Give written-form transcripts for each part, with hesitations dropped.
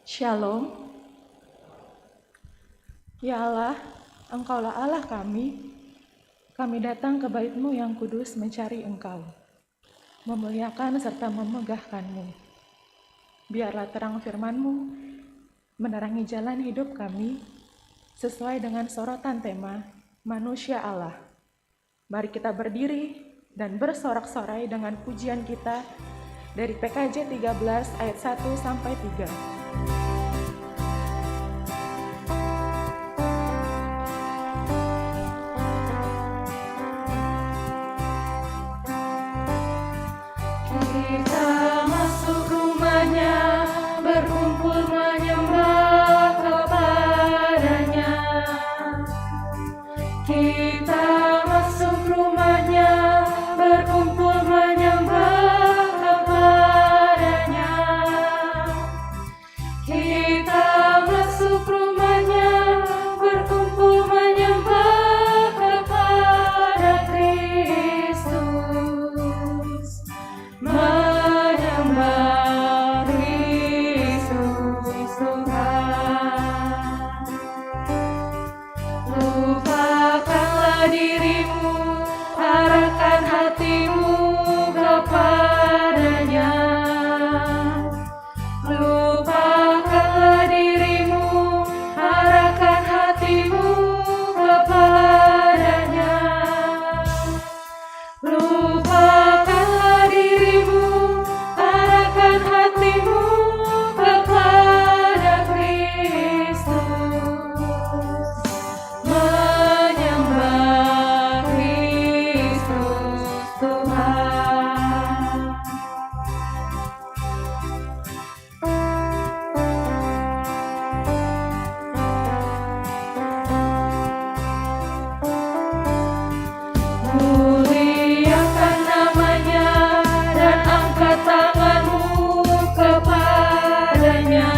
Shalom. Ya Allah, Engkaulah Allah kami. Kami datang ke bait-Mu yang kudus mencari Engkau, memuliakan serta memegahkan-Mu. Biarlah terang firman-Mu menerangi jalan hidup kami sesuai dengan sorotan tema Manusia Allah. Mari kita berdiri dan bersorak-sorai dengan pujian kita dari PKJ 13 ayat 1 sampai 3. Kita masuk rumahnya, berkumpul menyembah kepadanya. Kita masuk rumahnya, berkumpul menyembah kepadanya. Kita masuk rumahnya, berkumpul menyembah kepada Kristus. Menyembah Kristus Tuhan. Lupakanlah dirimu, arahkan hatimu kepadanya. Lupakanlah dirimu, arahkan hatimu kepadanya. Lupakanlah dirimu, arahkan hatimu kepada Kristus. Menyembah Kristus Tuhan. Muliakan namanya dan angkat tanganmu kepadanya.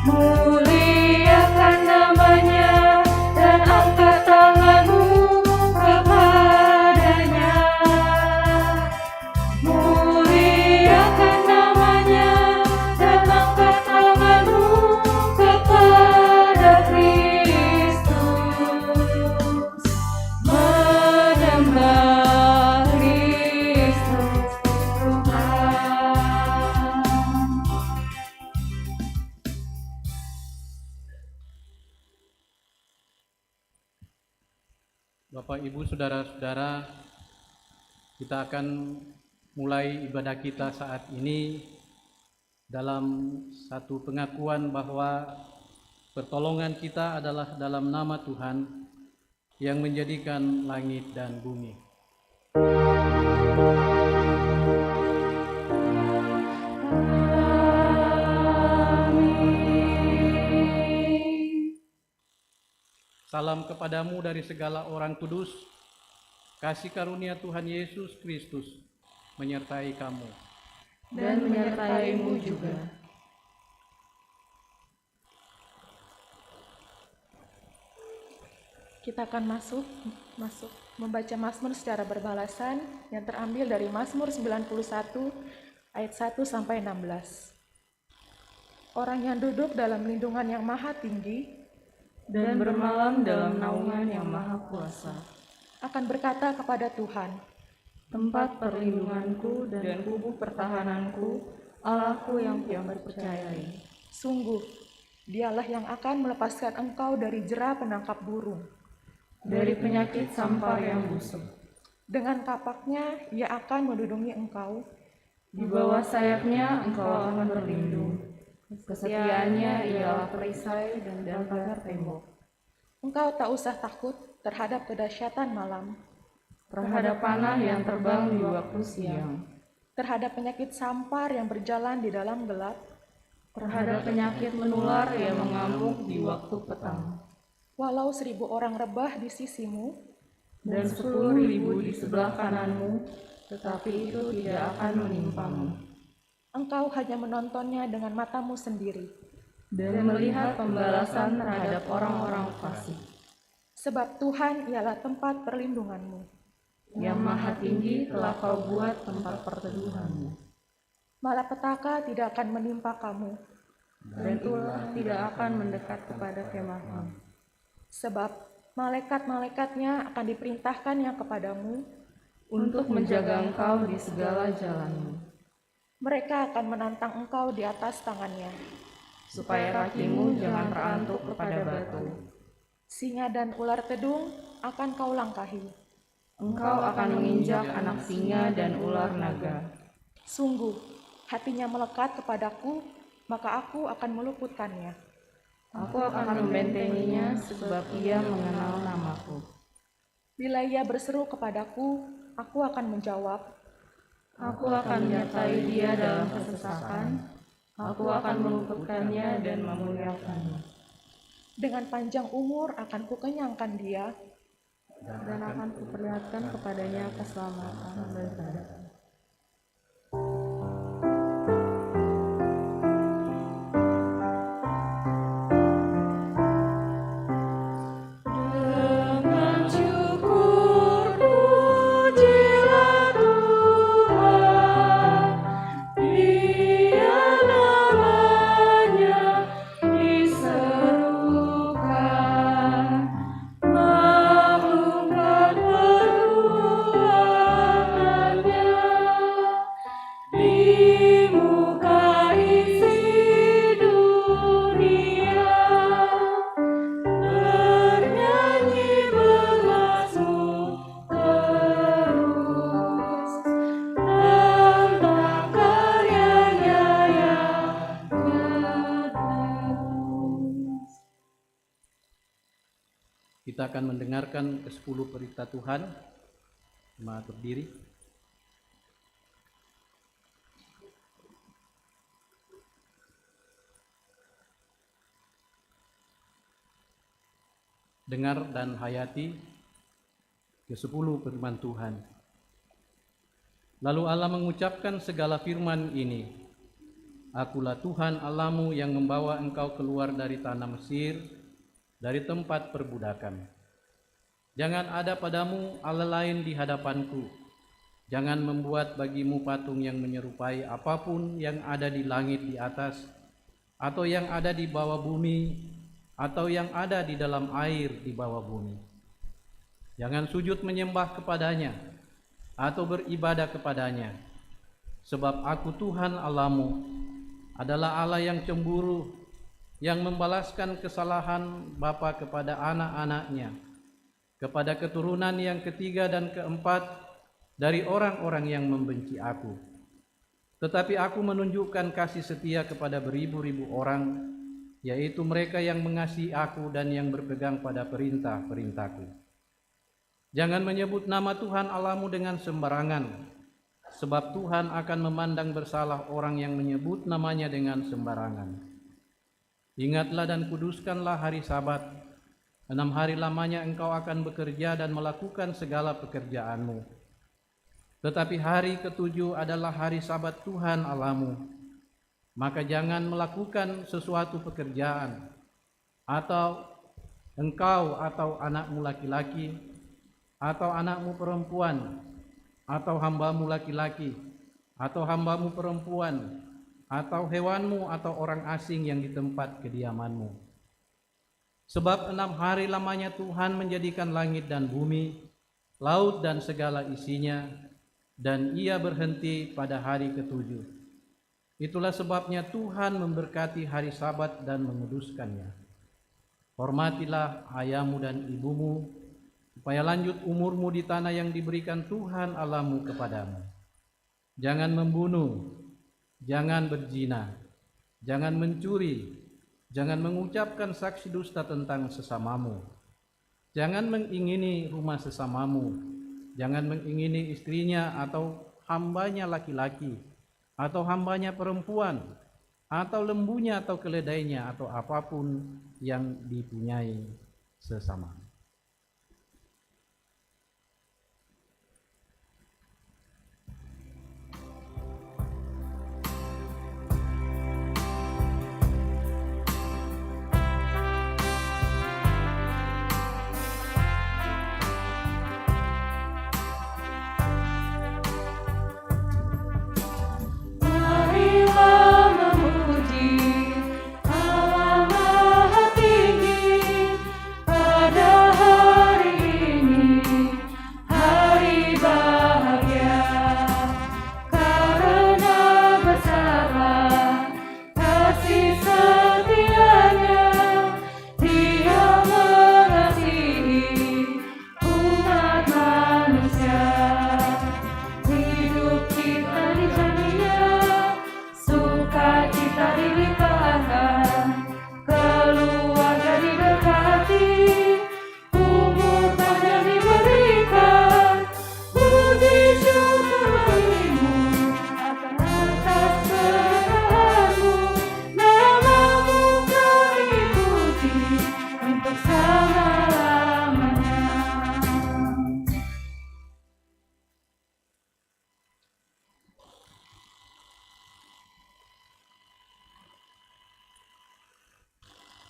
Muliakan namanya dan angkat tanganmu kepadanya. Muliakan namanya dan angkat tanganmu kepada Kristus. Menyembah Kristus Tuhan. Bapak, Ibu, Saudara-saudara, kita akan mulai ibadah kita saat ini dalam satu pengakuan bahwa pertolongan kita adalah dalam nama Tuhan yang menjadikan langit dan bumi. Salam kepadamu dari segala orang kudus, kasih karunia Tuhan Yesus Kristus menyertai kamu. Dan menyertaimu juga. Kita akan masuk membaca Mazmur secara berbalasan yang terambil dari Mazmur 91 ayat 1 sampai 16. Orang yang duduk dalam lindungan yang maha tinggi Dan bermalam dalam naungan yang maha kuasa. akan berkata kepada Tuhan, Tempat perlindunganku dan kubu pertahananku, Allahku yang kupercayai. sungguh, dialah yang akan melepaskan engkau dari jera penangkap burung. Dari penyakit sampar yang busuk. Dengan kapaknya ia akan melindungi engkau. Di bawah sayapnya engkau akan berlindung. Kesetiaannya ialah perisai dan pagar tembok. Engkau tak usah takut terhadap kedahsyatan malam, Terhadap panah yang terbang di waktu siang. terhadap penyakit sampar yang berjalan di dalam gelap, Terhadap penyakit menular yang mengamuk di waktu petang. walau 1000 orang rebah di sisimu, Dan 10.000 di sebelah kananmu, tetapi itu tidak akan menimpamu. engkau hanya menontonnya dengan matamu sendiri. Dan melihat pembalasan terhadap orang-orang fasik. Sebab Tuhan ialah tempat perlindunganmu. Yang maha tinggi telah kau buat tempat perteduhanmu. Malapetaka tidak akan menimpa kamu, dan ular tidak akan mendekat kepada kemahmu. sebab malaikat-malaikatnya akan diperintahkannya kepadamu. Untuk menjaga engkau di segala jalanmu, Mereka akan menantang engkau di atas tangannya. supaya kakimu jangan terantuk kepada batu. Singa dan ular tedung akan kau langkahi. Engkau akan menginjak anak singa dan ular naga. Sungguh, hatinya melekat kepadaku, maka aku akan meluputkannya. Aku akan membentenginya sebab ia mengenal namaku. Bila ia berseru kepadaku, aku akan menjawab. Aku akan menyertai dia dalam kesesakan. Aku akan meluputkannya dan memuliakannya. Dengan panjang umur akan kukenyangkan dia, Dan akan kuperlihatkan kepadanya keselamatan daripada. Dengan syukur pujilah Tuhan, biar namanya diserukan, mengumumkan perbuatannya di muka isi dunia. Bernyanyi bermazmur terus tentang karyanya yang kudus. Kita akan mendengarkan ke-10 berita Tuhan. Jemaat berdiri. Dengar dan hayati ke-10 firman Tuhan. Lalu Allah mengucapkan segala firman ini. Akulah Tuhan Allahmu yang membawa engkau keluar dari tanah Mesir, dari tempat perbudakan. Jangan ada padamu Allah lain di hadapanku. Jangan membuat bagimu patung yang menyerupai apapun yang ada di langit di atas, atau yang ada di bawah bumi, atau yang ada di dalam air di bawah bumi. Jangan sujud menyembah kepadanya, atau beribadah kepadanya. Sebab aku Tuhan Allahmu adalah Allah yang cemburu, yang membalaskan kesalahan bapa kepada anak-anaknya, kepada keturunan yang ketiga dan keempat dari orang-orang yang membenci aku. Tetapi aku menunjukkan kasih setia kepada beribu-ribu orang, yaitu mereka yang mengasihi aku dan yang berpegang pada perintah-perintahku. Jangan menyebut nama Tuhan Allahmu dengan sembarangan, sebab Tuhan akan memandang bersalah orang yang menyebut namanya dengan sembarangan. Ingatlah dan kuduskanlah hari Sabat. 6 hari lamanya engkau akan bekerja dan melakukan segala pekerjaanmu. Tetapi hari ke-7 adalah hari Sabat Tuhan Allahmu. Maka jangan melakukan sesuatu pekerjaan, atau engkau atau anakmu laki-laki, atau anakmu perempuan, atau hambamu laki-laki, atau hambamu perempuan, atau hewanmu atau orang asing yang di tempat kediamanmu. Sebab 6 hari lamanya Tuhan menjadikan langit dan bumi, laut dan segala isinya, dan ia berhenti pada hari ke-7. Itulah sebabnya Tuhan memberkati hari Sabat dan menguduskannya. Hormatilah ayahmu dan ibumu, supaya lanjut umurmu di tanah yang diberikan Tuhan Allahmu kepadamu. Jangan membunuh, jangan berzina, jangan mencuri, jangan mengucapkan saksi dusta tentang sesamamu, jangan mengingini rumah sesamamu, jangan mengingini istrinya atau hambanya laki-laki, atau hambanya perempuan, atau lembunya atau keledainya, atau apapun yang dipunyai sesama. Mari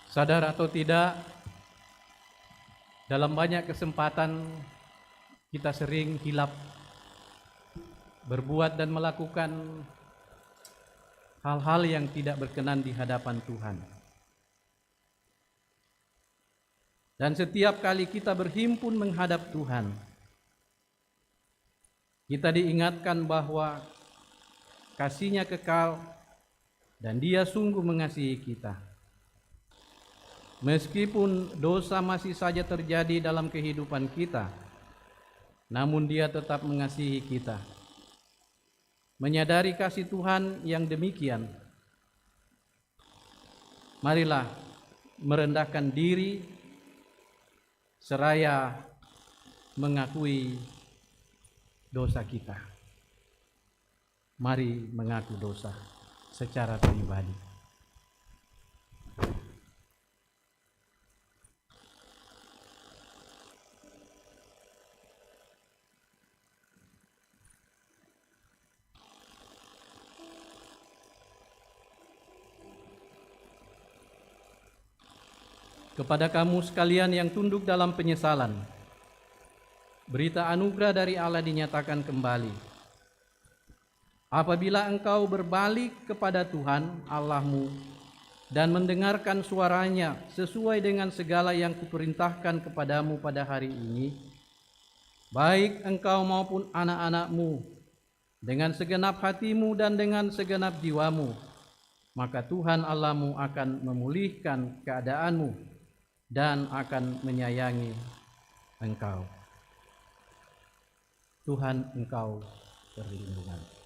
Sadar atau tidak, dalam banyak kesempatan kita sering hilap berbuat dan melakukan hal-hal yang tidak berkenan di hadapan Tuhan. Dan setiap kali kita berhimpun menghadap Tuhan, kita diingatkan bahwa kasih-Nya kekal dan Dia sungguh mengasihi kita. Meskipun dosa masih saja terjadi dalam kehidupan kita, namun Dia tetap mengasihi kita. Menyadari kasih Tuhan yang demikian, marilah merendahkan diri seraya mengakui dosa kita. Mari mengaku dosa secara pribadi. Kepada kamu sekalian yang tunduk dalam penyesalan, berita anugerah dari Allah dinyatakan kembali. Apabila engkau berbalik kepada Tuhan Allahmu dan mendengarkan suaranya sesuai dengan segala yang kuperintahkan kepadamu pada hari ini, baik engkau maupun anak-anakmu, dengan segenap hatimu dan dengan segenap jiwamu, maka Tuhan Allahmu akan memulihkan keadaanmu dan akan menyayangi engkau. Tuhan engkau perlindungan.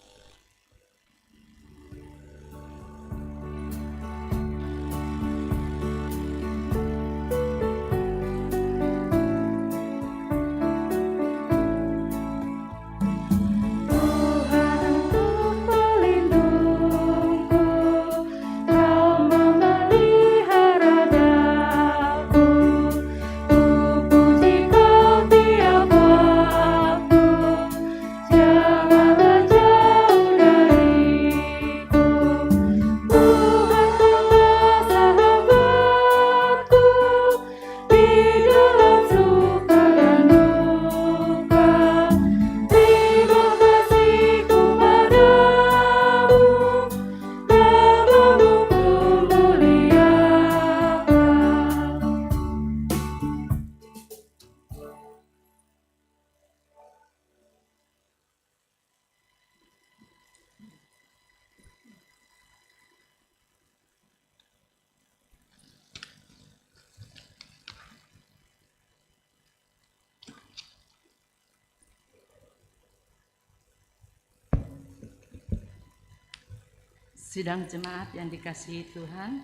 Sidang jemaat yang dikasihi Tuhan,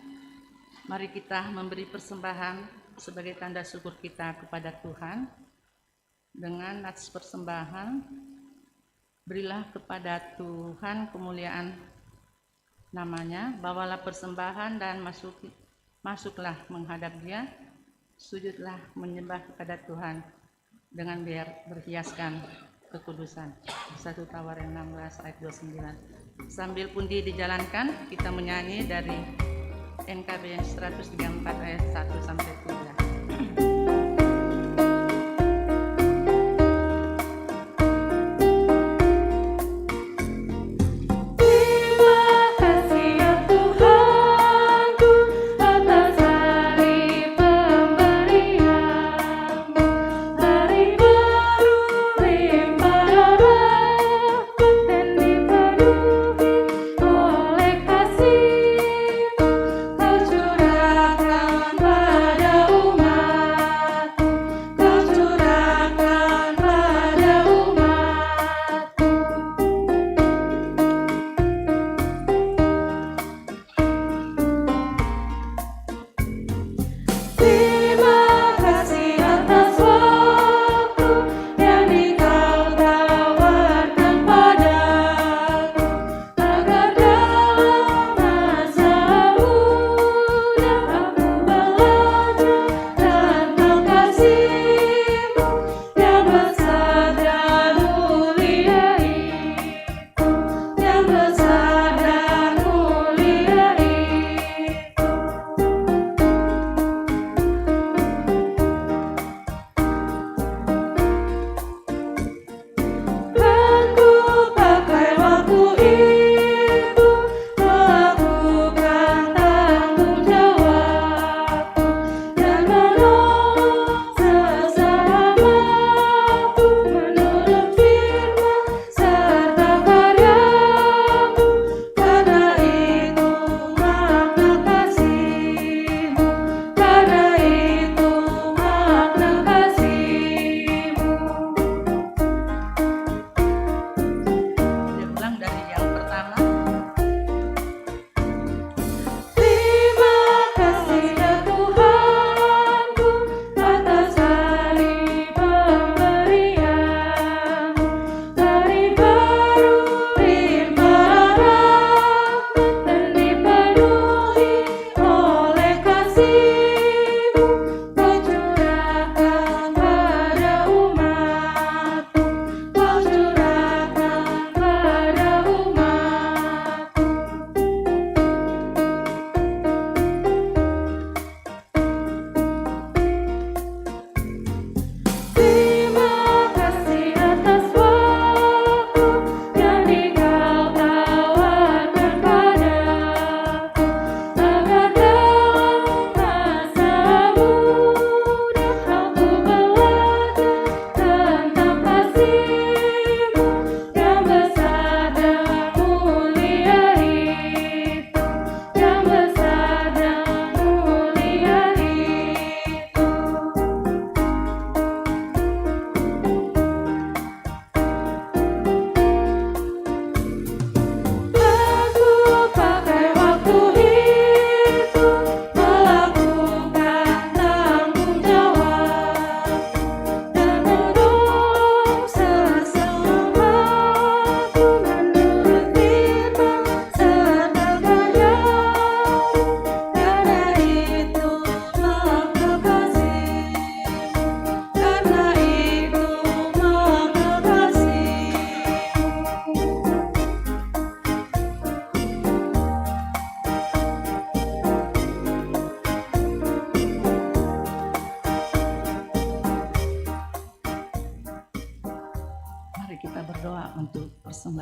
mari kita memberi persembahan sebagai tanda syukur kita kepada Tuhan. Dengan nats persembahan, berilah kepada Tuhan kemuliaan namanya, bawalah persembahan dan masuklah menghadap Dia, sujudlah menyembah kepada Tuhan dengan berhiaskan kekudusan. 1 Tawarin 16 ayat 29. Sambil pundi dijalankan, kita menyanyi dari NKB 134 ayat 1 sampai 3. Curahkan pada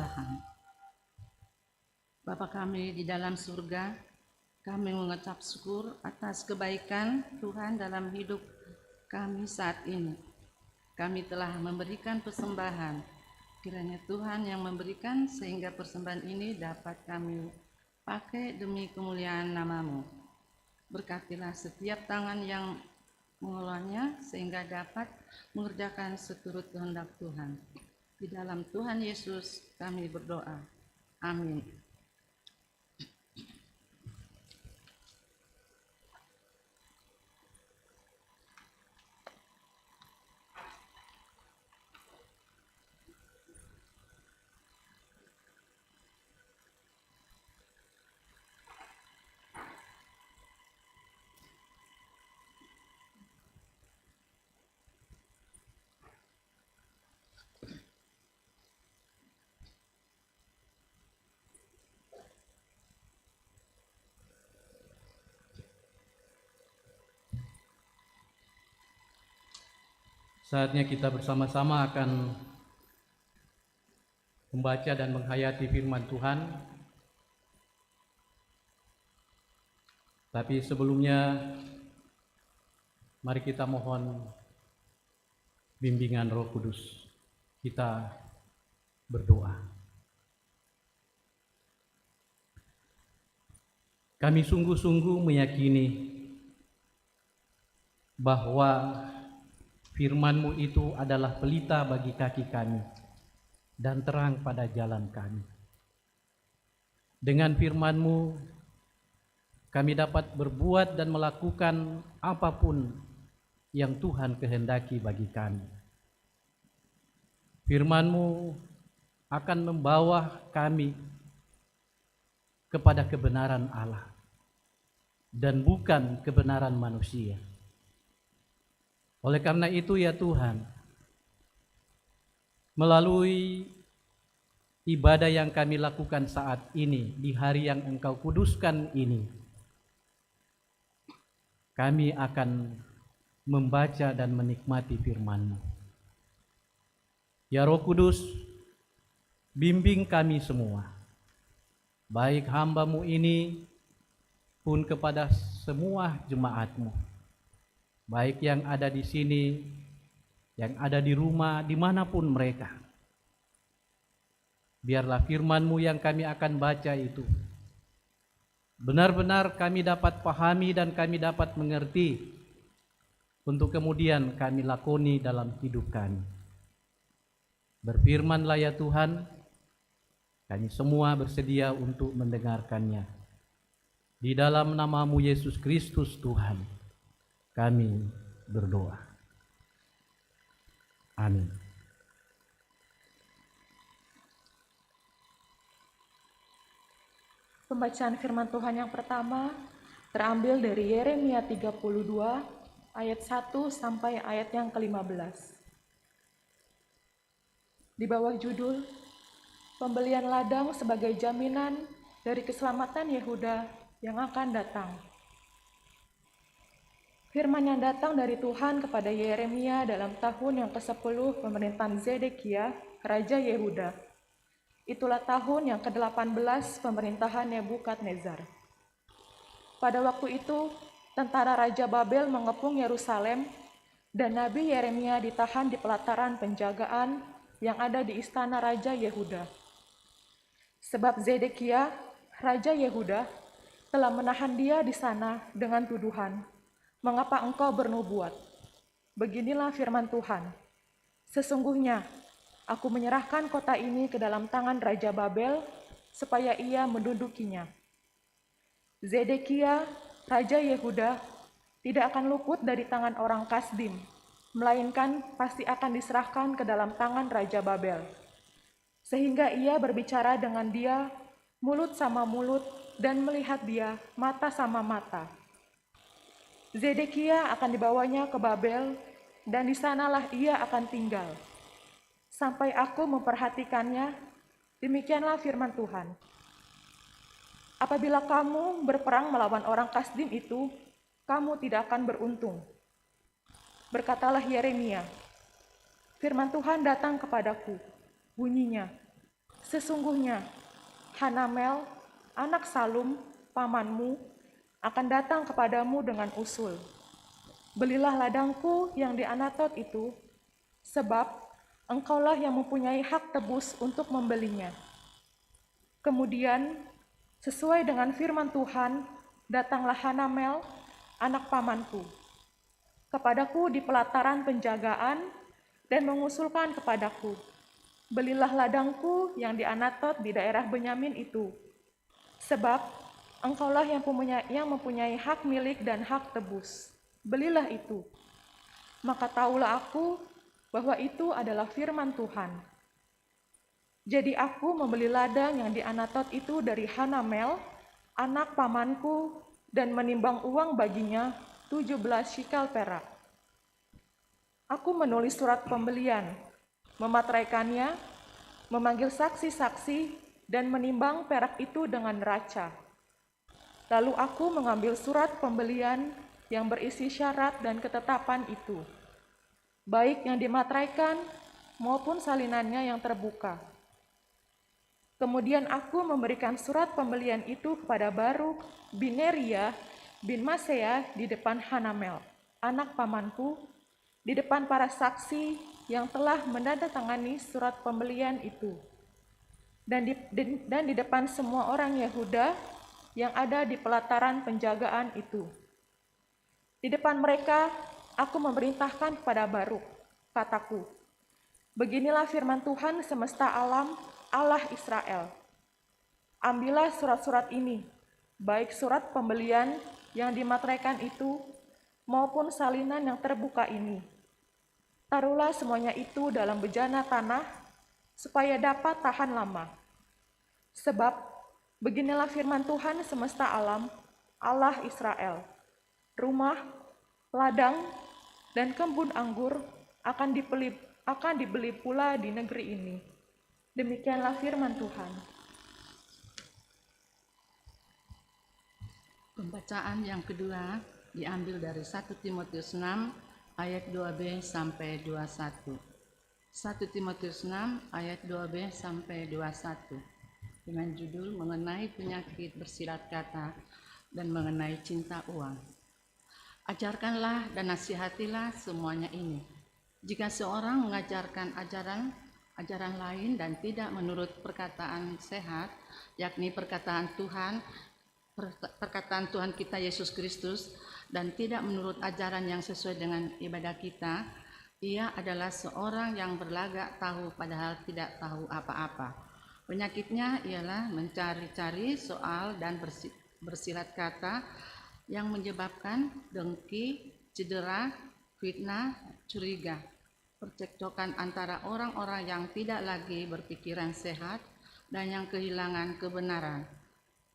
persembahan. Bapa kami di dalam surga, kami mengucap syukur atas kebaikan Tuhan dalam hidup kami saat ini. Kami telah memberikan persembahan. Kiranya Tuhan yang memberikan sehingga persembahan ini dapat kami pakai demi kemuliaan nama-Mu. Berkatilah setiap tangan yang mengelolanya sehingga dapat mengerjakan seturut kehendak Tuhan. Di dalam Tuhan Yesus kami berdoa. Amin. Saatnya kita bersama-sama akan membaca dan menghayati firman Tuhan. Tapi sebelumnya, mari kita mohon bimbingan Roh Kudus. Kita berdoa. Kami sungguh-sungguh meyakini bahwa firman-Mu itu adalah pelita bagi kaki kami dan terang pada jalan kami. Dengan firman-Mu, kami dapat berbuat dan melakukan apapun yang Tuhan kehendaki bagi kami. Firman-Mu akan membawa kami kepada kebenaran Allah dan bukan kebenaran manusia. Oleh karena itu ya Tuhan, melalui ibadah yang kami lakukan saat ini, di hari yang Engkau kuduskan ini, kami akan membaca dan menikmati firman-Mu. Ya Roh Kudus, bimbing kami semua, baik hamba-Mu ini pun kepada semua jemaat-Mu, baik yang ada di sini, yang ada di rumah, dimanapun mereka. Biarlah firman-Mu yang kami akan baca itu benar-benar kami dapat pahami dan kami dapat mengerti untuk kemudian kami lakoni dalam hidup kami. Berfirman-Lah ya Tuhan, kami semua bersedia untuk mendengarkannya. Di dalam nama-Mu Yesus Kristus Tuhan, kami berdoa. Amin. Pembacaan firman Tuhan yang pertama terambil dari Yeremia 32 ayat 1 sampai ayat yang ke-15. Di bawah judul Pembelian ladang sebagai jaminan dari keselamatan Yehuda yang akan datang. Firman yang datang dari Tuhan kepada Yeremia dalam tahun yang ke-10 pemerintahan Zedekia, Raja Yehuda. Itulah tahun yang ke-18 pemerintahan Nebukadnezar. Pada waktu itu, tentara Raja Babel mengepung Yerusalem dan Nabi Yeremia ditahan di pelataran penjagaan yang ada di istana Raja Yehuda. Sebab Zedekia, Raja Yehuda, telah menahan dia di sana dengan tuduhan, "Mengapa engkau bernubuat? Beginilah firman Tuhan, sesungguhnya Aku menyerahkan kota ini ke dalam tangan Raja Babel supaya ia mendudukinya. Zedekia, Raja Yehuda, tidak akan luput dari tangan orang Kasdim, melainkan pasti akan diserahkan ke dalam tangan Raja Babel. Sehingga ia berbicara dengan dia, mulut sama mulut, dan melihat dia, mata sama mata. Zedekia akan dibawanya ke Babel, dan di sanalah ia akan tinggal. Sampai aku memperhatikannya, demikianlah firman Tuhan. Apabila kamu berperang melawan orang Kasdim itu, kamu tidak akan beruntung. Berkatalah Yeremia, firman Tuhan datang kepadaku, bunyinya, Sesungguhnya, Hanamel, anak Salum, pamanmu, akan datang kepadamu dengan usul. Belilah ladangku yang di Anatot itu, sebab engkaulah yang mempunyai hak tebus untuk membelinya. Kemudian, sesuai dengan firman Tuhan, datanglah Hanamel, anak pamanku, kepadaku di pelataran penjagaan dan mengusulkan kepadaku, belilah ladangku yang di Anatot di daerah Benyamin itu, sebab engkaulah yang mempunyai hak milik dan hak tebus. Belilah itu. Maka tahulah aku bahwa itu adalah firman Tuhan. Jadi aku membeli ladang yang di Anatot itu dari Hanamel, anak pamanku, dan menimbang uang baginya 17 shikal perak. Aku menulis surat pembelian, memateraikannya, memanggil saksi-saksi, dan menimbang perak itu dengan neraca. Lalu aku mengambil surat pembelian yang berisi syarat dan ketetapan itu, baik yang dimateraikan maupun salinannya yang terbuka. Kemudian aku memberikan surat pembelian itu kepada Baruk bin Neria bin Masea di depan Hanamel, anak pamanku, di depan para saksi yang telah menandatangani surat pembelian itu, dan di depan semua orang Yehuda yang ada di pelataran penjagaan itu. Di depan mereka, aku memerintahkan kepada Baruk, kataku, beginilah firman Tuhan semesta alam, Allah Israel. Ambillah surat-surat ini, baik surat pembelian yang dimateraikan itu, maupun salinan yang terbuka ini. Taruhlah semuanya itu dalam bejana tanah, supaya dapat tahan lama. Sebab, beginilah firman Tuhan semesta alam, Allah Israel. Rumah, ladang, dan kebun anggur akan dibeli pula di negeri ini. Demikianlah firman Tuhan. Pembacaan yang kedua diambil dari 1 Timotius 6 ayat 2b sampai 21. 1 Timotius 6 ayat 2b sampai 21 dengan judul mengenai penyakit bersilat kata dan mengenai cinta uang. Ajarkanlah dan nasihatilah semuanya ini. Jika seorang mengajarkan ajaran lain dan tidak menurut perkataan sehat, yakni perkataan Tuhan kita Yesus Kristus, dan tidak menurut ajaran yang sesuai dengan ibadah kita, ia adalah seorang yang berlagak tahu padahal tidak tahu apa-apa. Penyakitnya ialah mencari-cari soal dan bersilat kata yang menyebabkan dengki, cedera, fitnah, curiga, percekcokan antara orang-orang yang tidak lagi berpikiran sehat dan yang kehilangan kebenaran,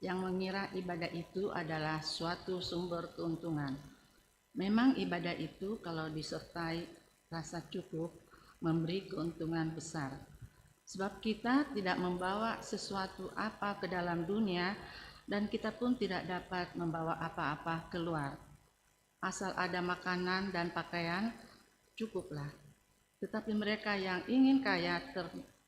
yang mengira ibadah itu adalah suatu sumber keuntungan. Memang ibadah itu kalau disertai rasa cukup memberi keuntungan besar. Sebab kita tidak membawa sesuatu apa ke dalam dunia dan kita pun tidak dapat membawa apa-apa keluar. Asal ada makanan dan pakaian, cukuplah. Tetapi mereka yang ingin kaya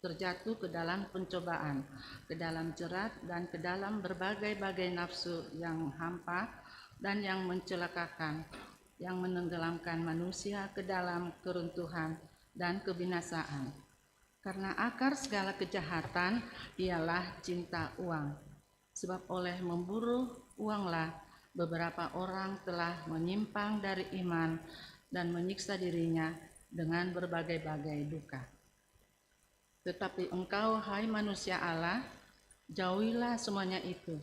terjatuh ke dalam pencobaan, ke dalam jerat, dan ke dalam berbagai-bagai nafsu yang hampa dan yang mencelakakan, yang menenggelamkan manusia ke dalam keruntuhan dan kebinasaan. Karena akar segala kejahatan ialah cinta uang. Sebab oleh memburu uanglah beberapa orang telah menyimpang dari iman dan menyiksa dirinya dengan berbagai-bagai duka. Tetapi engkau, hai manusia Allah, jauhilah semuanya itu.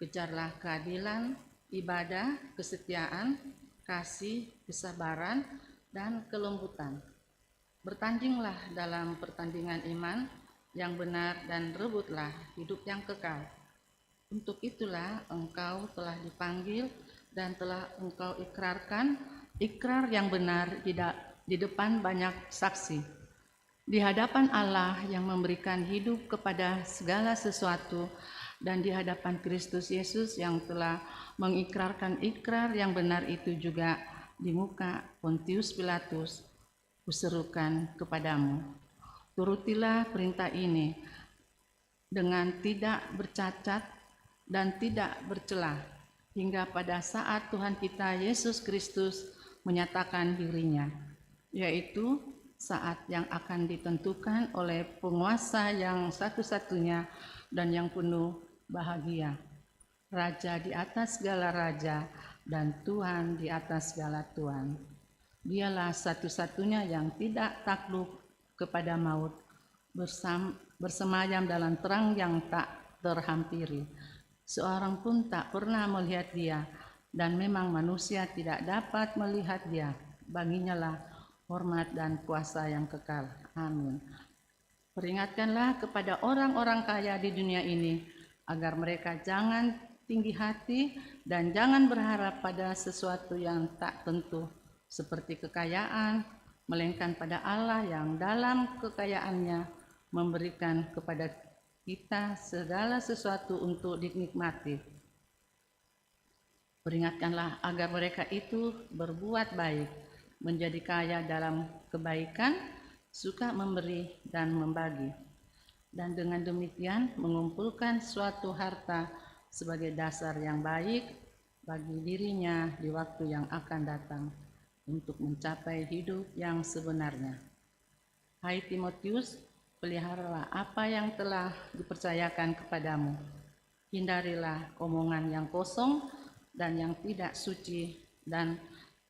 Kejarlah keadilan, ibadah, kesetiaan, kasih, kesabaran, dan kelembutan. Bertandinglah dalam pertandingan iman yang benar dan rebutlah hidup yang kekal. Untuk itulah engkau telah dipanggil dan telah engkau ikrarkan ikrar yang benar di depan banyak saksi, di hadapan Allah yang memberikan hidup kepada segala sesuatu, dan di hadapan Kristus Yesus yang telah mengikrarkan ikrar yang benar itu juga di muka Pontius Pilatus. Kuserukan kepadamu, turutilah perintah ini dengan tidak bercacat dan tidak bercelah, hingga pada saat Tuhan kita Yesus Kristus menyatakan dirinya, yaitu saat yang akan ditentukan oleh penguasa yang satu-satunya dan yang penuh bahagia, Raja di atas segala raja dan Tuhan di atas segala Tuhan. Dialah satu-satunya yang tidak takluk kepada maut, bersemayam dalam terang yang tak terhampiri. Seorang pun tak pernah melihat dia, dan memang manusia tidak dapat melihat dia. Baginya lah hormat dan kuasa yang kekal. Amin. Peringatkanlah kepada orang-orang kaya di dunia ini, agar mereka jangan tinggi hati dan jangan berharap pada sesuatu yang tak tentu, seperti kekayaan, melainkan pada Allah yang dalam kekayaannya memberikan kepada kita segala sesuatu untuk dinikmati. Peringatkanlah agar mereka itu berbuat baik, menjadi kaya dalam kebaikan, suka memberi dan membagi, dan dengan demikian mengumpulkan suatu harta sebagai dasar yang baik bagi dirinya di waktu yang akan datang, untuk mencapai hidup yang sebenarnya. Hai Timotius, peliharalah apa yang telah dipercayakan kepadamu. Hindarilah omongan yang kosong dan yang tidak suci, dan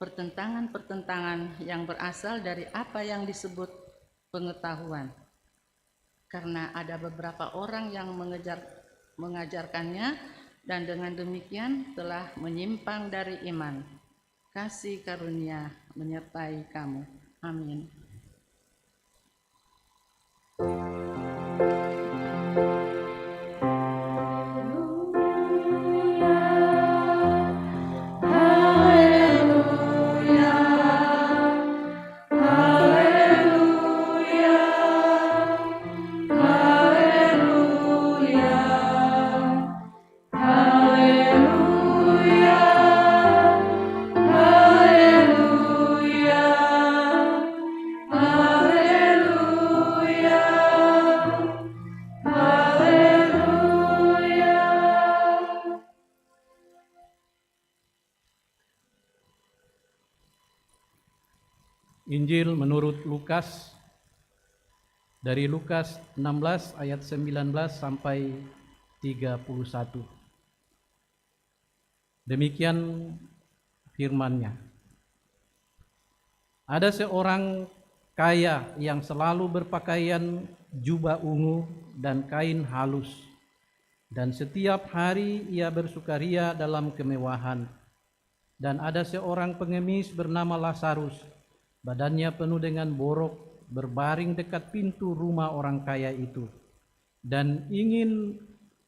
pertentangan-pertentangan yang berasal dari apa yang disebut pengetahuan. Karena ada beberapa orang yang mengajarkannya, dan dengan demikian telah menyimpang dari iman. Kasih karunia menyertai kamu. Amin. Injil menurut Lukas, dari Lukas 16 ayat 19 sampai 31. Demikian firman-Nya. Ada seorang kaya yang selalu berpakaian jubah ungu dan kain halus, dan setiap hari ia bersukaria dalam kemewahan. Dan ada seorang pengemis bernama Lazarus, badannya penuh dengan borok, berbaring dekat pintu rumah orang kaya itu, dan ingin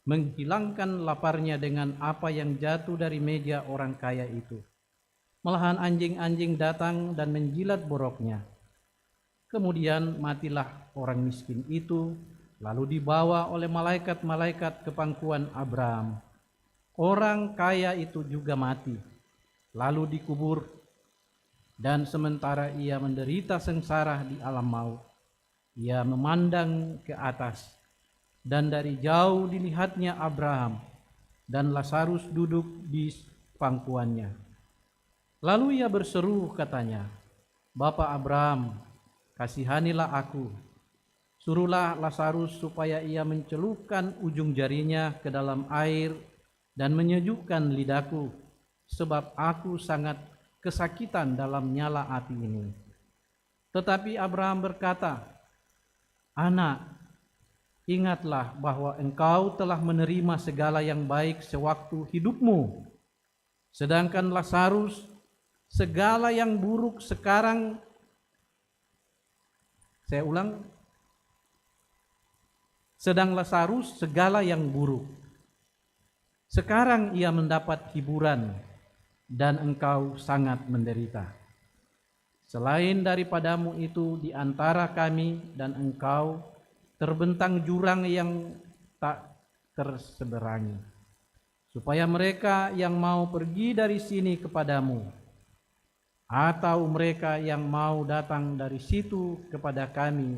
menghilangkan laparnya dengan apa yang jatuh dari meja orang kaya itu. Malahan anjing-anjing datang dan menjilat boroknya. Kemudian matilah orang miskin itu, lalu dibawa oleh malaikat-malaikat ke pangkuan Abraham. Orang kaya itu juga mati, lalu dikubur. Dan sementara ia menderita sengsara di alam maut, ia memandang ke atas, dan dari jauh dilihatnya Abraham dan Lazarus duduk di pangkuannya. Lalu ia berseru katanya, "Bapa Abraham, kasihanilah aku. Suruhlah Lazarus supaya ia mencelupkan ujung jarinya ke dalam air dan menyejukkan lidahku, sebab aku sangat kesakitan dalam nyala api ini." Tetapi Abraham berkata, "Anak, ingatlah bahwa engkau telah menerima segala yang baik sewaktu hidupmu, sedangkan Lazarus segala yang buruk sekarang." Saya ulang, sedang Lazarus segala yang buruk. Sekarang ia mendapat hiburan, dan engkau sangat menderita. Selain daripadamu itu di antara kami dan engkau terbentang jurang yang tak terseberangi, supaya mereka yang mau pergi dari sini kepadamu, atau mereka yang mau datang dari situ kepada kami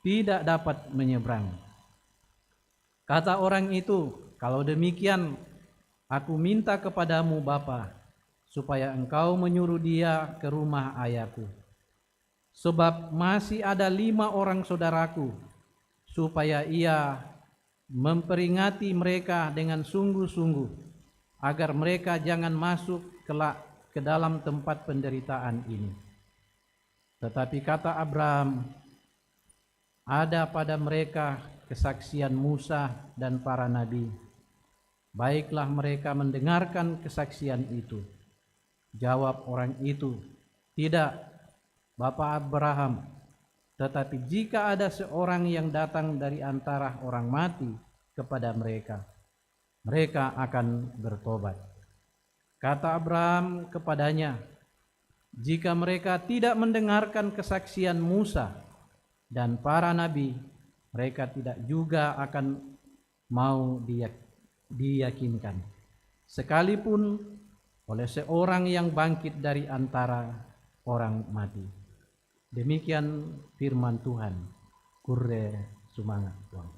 tidak dapat menyeberang. Kata orang itu, kalau demikian, aku minta kepadamu Bapa, supaya engkau menyuruh dia ke rumah ayahku. Sebab masih ada 5 orang saudaraku, supaya ia memperingati mereka dengan sungguh-sungguh, agar mereka jangan masuk kelak ke dalam tempat penderitaan ini. Tetapi kata Abraham, ada pada mereka kesaksian Musa dan para nabi. Baiklah mereka mendengarkan kesaksian itu. Jawab orang itu, tidak, Bapak Abraham, tetapi jika ada seorang yang datang dari antara orang mati kepada mereka, mereka akan bertobat. Kata Abraham kepadanya, jika mereka tidak mendengarkan kesaksian Musa dan para nabi, mereka tidak juga akan mau diyakinkan, sekalipun oleh seorang yang bangkit dari antara orang mati. Demikian firman Tuhan. Kure sumangat Tuhan.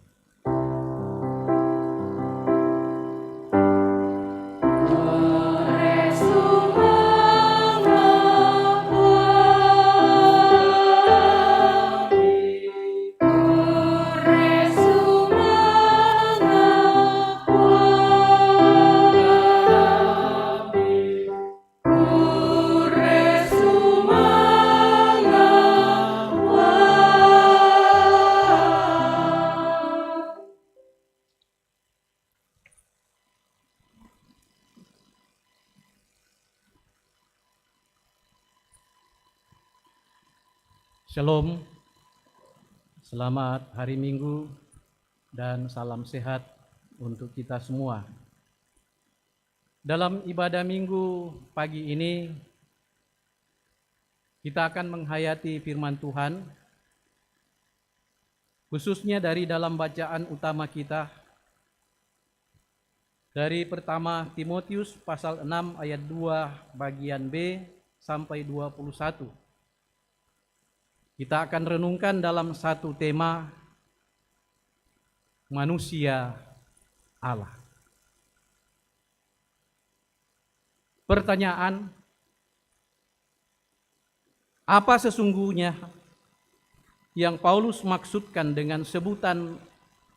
Shalom, selamat hari Minggu dan salam sehat untuk kita semua. Dalam ibadah Minggu pagi ini, kita akan menghayati firman Tuhan, khususnya dari dalam bacaan utama kita, dari pertama Timotius pasal 6 ayat 2 bagian B sampai 21. Kita akan renungkan dalam satu tema, manusia Allah. Pertanyaan, apa sesungguhnya yang Paulus maksudkan dengan sebutan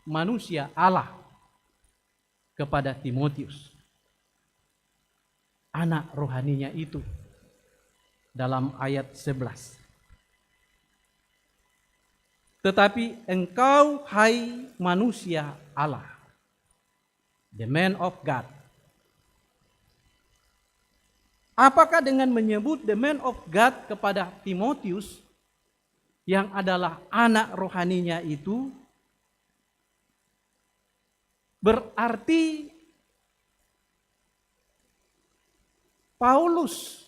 manusia Allah kepada Timotius, anak rohaninya itu, dalam ayat 11. Tetapi engkau, hai manusia Allah, the man of God. Apakah dengan menyebut the man of God kepada Timotius, yang adalah anak rohaninya itu, berarti Paulus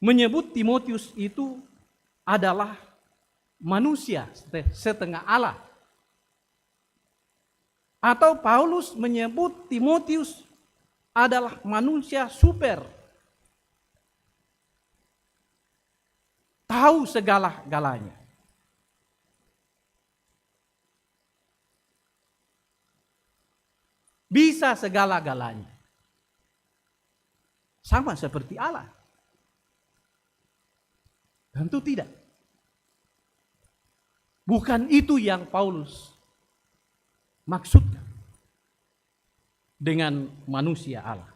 menyebut Timotius itu adalah manusia setengah Allah? Atau Paulus menyebut Timotius adalah manusia super, tahu segala-galanya? Bisa segala-galanya. Sama seperti Allah? Tentu tidak. Bukan itu yang Paulus maksudkan dengan manusia Allah.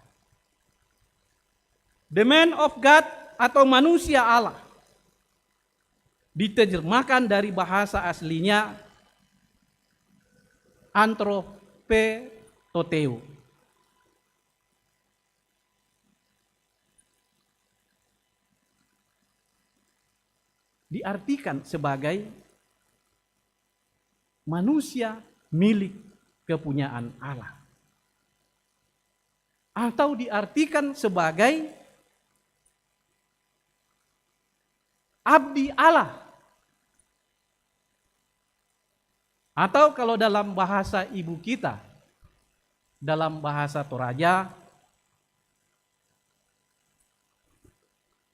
The man of God atau manusia Allah diterjemahkan dari bahasa aslinya anthropoteu. Diartikan sebagai manusia milik kepunyaan Allah. Atau diartikan sebagai abdi Allah. Atau kalau dalam bahasa ibu kita, dalam bahasa Toraja,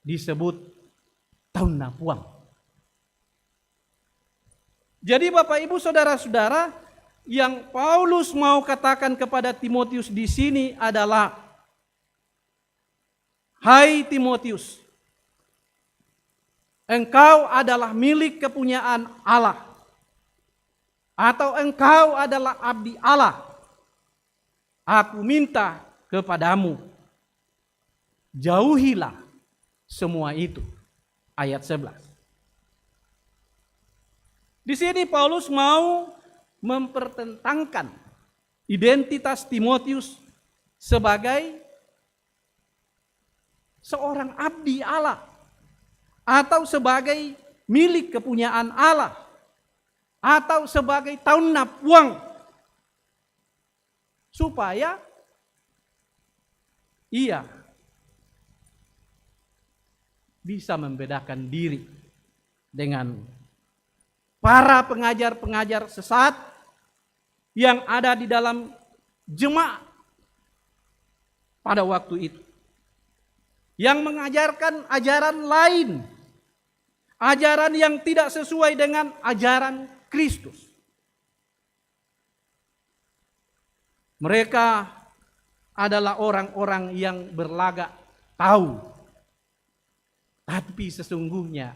disebut taun napuang. Jadi Bapak Ibu Saudara-saudara, yang Paulus mau katakan kepada Timotius di sini adalah, hai Timotius, engkau adalah milik kepunyaan Allah, atau engkau adalah abdi Allah. Aku minta kepadamu, jauhilah semua itu. Ayat 11. Di sini Paulus mau mempertentangkan identitas Timotius sebagai seorang abdi Allah atau sebagai milik kepunyaan Allah atau sebagai taunap uang, supaya ia bisa membedakan diri dengan para pengajar-pengajar sesat yang ada di dalam jemaat pada waktu itu, yang mengajarkan ajaran lain, ajaran yang tidak sesuai dengan ajaran Kristus. Mereka adalah orang-orang yang berlagak tahu, tapi sesungguhnya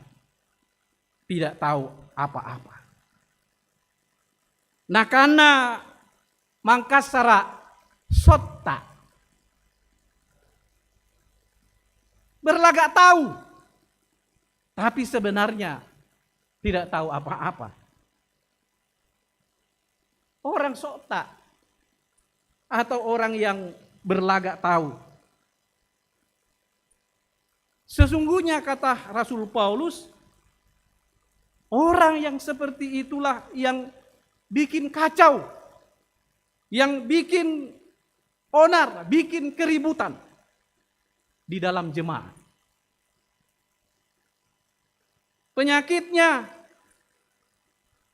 tidak tahu apa-apa. Nah, karena mangkasara sotta, berlagak tahu, tapi sebenarnya tidak tahu apa-apa. Orang sotta atau orang yang berlagak tahu, sesungguhnya kata Rasul Paulus, orang yang seperti itulah yang bikin kacau, yang bikin onar, bikin keributan di dalam jemaat. Penyakitnya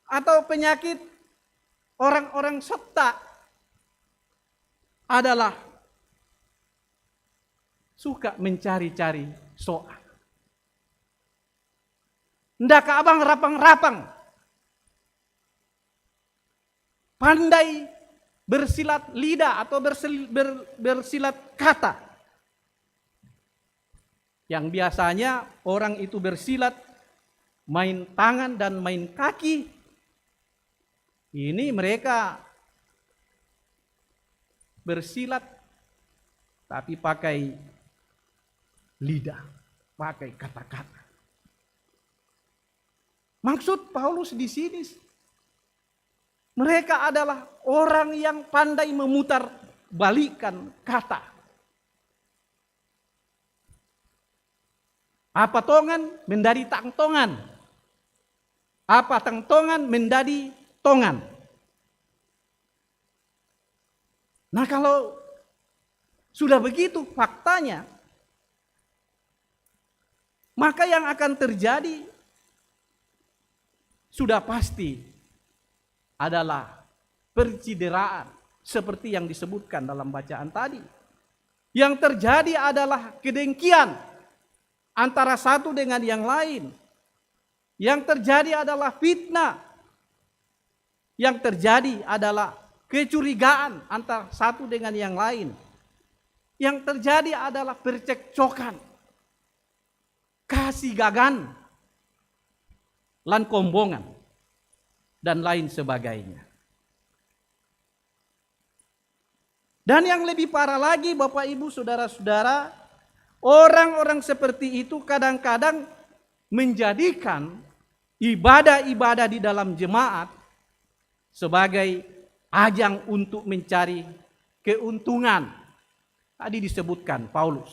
atau penyakit orang-orang sotta adalah suka mencari-cari soal. Ndak abang rapang-rapang, pandai bersilat lidah atau bersilat kata. Yang biasanya orang itu bersilat main tangan dan main kaki. Ini mereka bersilat tapi pakai lidah, pakai kata-kata. Maksud Paulus di sini, mereka adalah orang yang pandai memutar balikan kata. Apa tongan menjadi tangtongan, apa tangtongan menjadi tongan. Nah, kalau sudah begitu faktanya, maka yang akan terjadi sudah pasti adalah percideraan seperti yang disebutkan dalam bacaan tadi. Yang terjadi adalah kedengkian antara satu dengan yang lain. Yang terjadi adalah fitnah. Yang terjadi adalah kecurigaan antara satu dengan yang lain. Yang terjadi adalah percekcokan, kasigagan, lan kombongan, dan lain sebagainya. Dan yang lebih parah lagi, Bapak Ibu Saudara-saudara, orang-orang seperti itu kadang-kadang menjadikan ibadah-ibadah di dalam jemaat sebagai ajang untuk mencari keuntungan. Tadi disebutkan Paulus,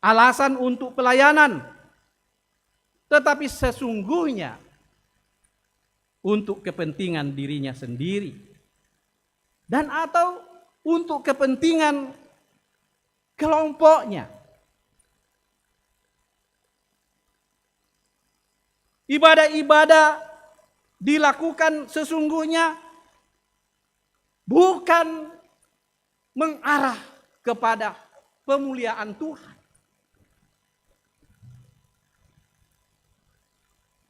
alasan untuk pelayanan, tetapi sesungguhnya untuk kepentingan dirinya sendiri, dan atau untuk kepentingan kelompoknya. Ibadah-ibadah dilakukan sesungguhnya bukan mengarah kepada pemuliaan Tuhan.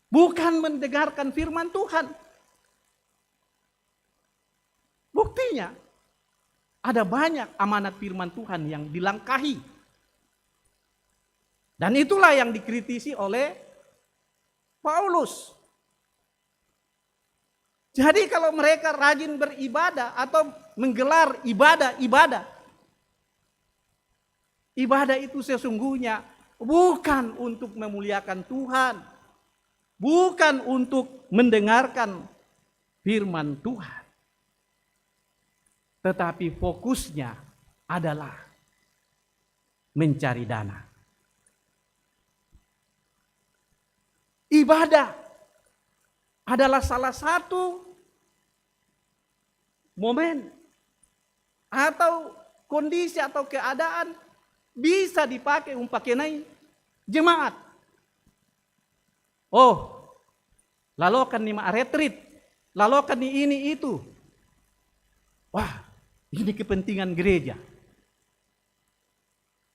bukan mendengarkan firman Tuhan. Buktinya, ada banyak amanat firman Tuhan yang dilangkahi. Dan itulah yang dikritisi oleh Paulus. Jadi kalau mereka rajin beribadah atau menggelar ibadah itu sesungguhnya bukan untuk memuliakan Tuhan, bukan untuk mendengarkan firman Tuhan, tetapi fokusnya adalah mencari dana. Ibadah adalah salah satu momen atau kondisi atau keadaan bisa dipakai umpakenai jemaat. Oh, lalu akan ni retreat, lalu akan ni ini itu. Wah, ini kepentingan gereja.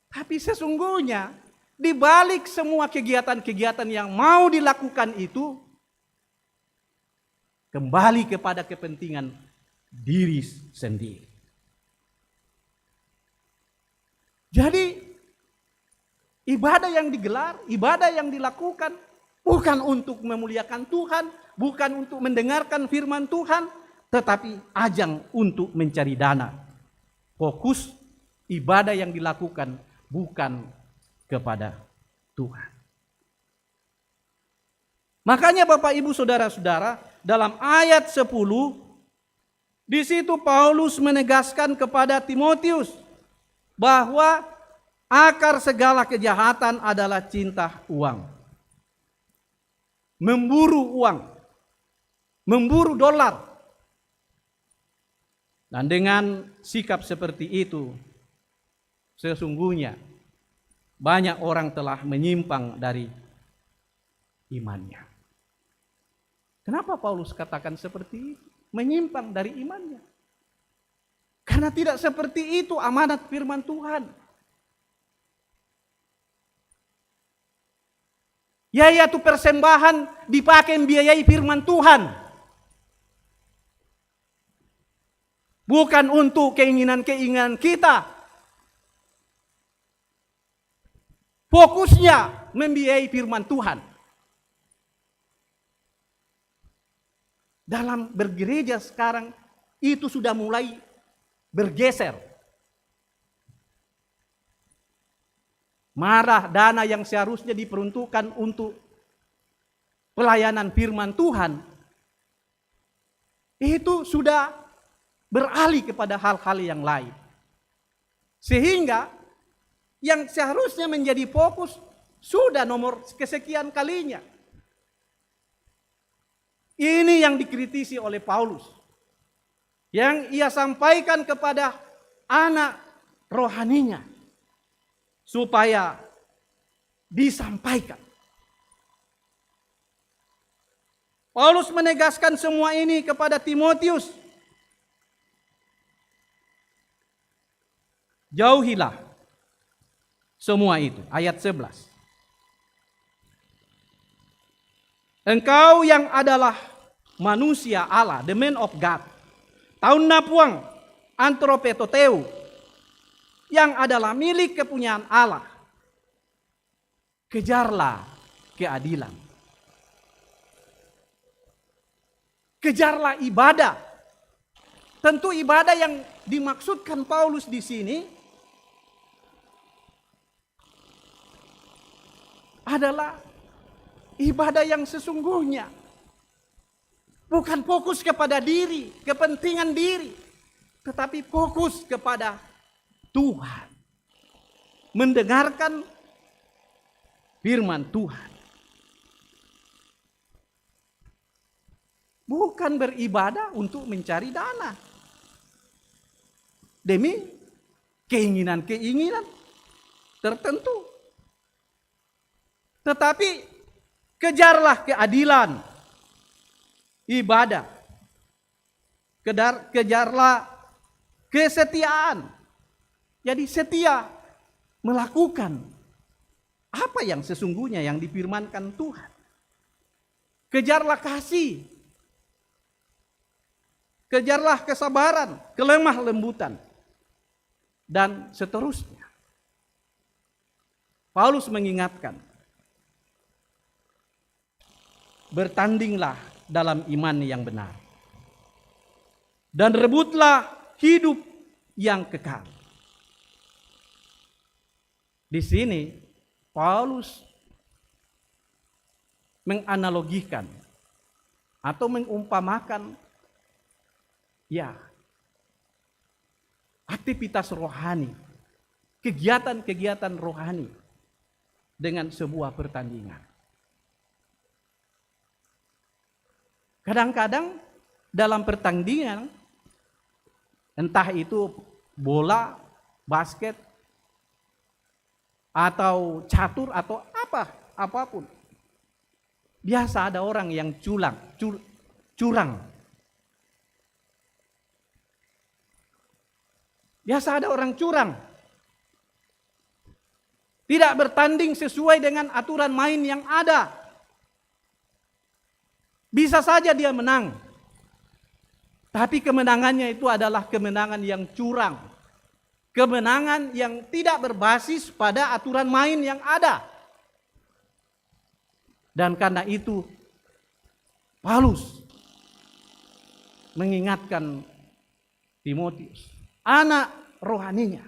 Tapi sesungguhnya di balik semua kegiatan-kegiatan yang mau dilakukan itu kembali kepada kepentingan diri sendiri. Jadi ibadah yang digelar, ibadah yang dilakukan bukan untuk memuliakan Tuhan, bukan untuk mendengarkan firman Tuhan, tetapi ajang untuk mencari dana. Fokus ibadah yang dilakukan bukan kepada Tuhan. Makanya Bapak Ibu Saudara-saudara, dalam ayat 10 di situ Paulus menegaskan kepada Timotius bahwa akar segala kejahatan adalah cinta uang. Memburu uang. Memburu dolar. Dan dengan sikap seperti itu, sesungguhnya banyak orang telah menyimpang dari imannya. Kenapa Paulus katakan seperti itu? Menyimpang dari imannya. Karena tidak seperti itu amanat firman Tuhan. Yaitu persembahan dipakai membiayai firman Tuhan. Bukan untuk keinginan-keinginan kita. Fokusnya membiayai firman Tuhan. Dalam bergereja sekarang itu sudah mulai bergeser. Marah dana yang seharusnya diperuntukkan untuk pelayanan firman Tuhan itu sudah beralih kepada hal-hal yang lain. Sehingga yang seharusnya menjadi fokus sudah nomor kesekian kalinya. Ini yang dikritisi oleh Paulus. Yang ia sampaikan kepada anak rohaninya. Supaya disampaikan. Paulus menegaskan semua ini kepada Timotius. Jauhilah semua itu. Ayat 11. Engkau yang adalah manusia Allah, the man of God. Taun napuang antropetoteu, yang adalah milik kepunyaan Allah. Kejarlah keadilan. Kejarlah ibadah. Tentu ibadah yang dimaksudkan Paulus di sini adalah ibadah yang sesungguhnya. Bukan fokus kepada diri, kepentingan diri. Tetapi fokus kepada Tuhan. Mendengarkan firman Tuhan. Bukan beribadah untuk mencari dana. Demi keinginan-keinginan tertentu. Tetapi kejarlah keadilan, ibadah. Kejarlah kesetiaan. Jadi setia melakukan apa yang sesungguhnya yang difirmankan Tuhan. kejarlah kasih, kejarlah kesabaran, kelemah lembutan, dan seterusnya. Paulus mengingatkan, bertandinglah dalam iman yang benar, dan rebutlah hidup yang kekal. Di sini Paulus menganalogikan atau mengumpamakan aktivitas rohani, kegiatan-kegiatan rohani dengan sebuah pertandingan. Kadang-kadang dalam pertandingan, entah itu bola, basket, atau catur, atau apapun, biasa ada orang yang curang. Biasa ada orang curang. Tidak bertanding sesuai dengan aturan main yang ada. Bisa saja dia menang. Tapi kemenangannya itu adalah kemenangan yang curang. Kemenangan yang tidak berbasis pada aturan main yang ada. Dan karena itu Paulus mengingatkan Timotius, anak rohaninya,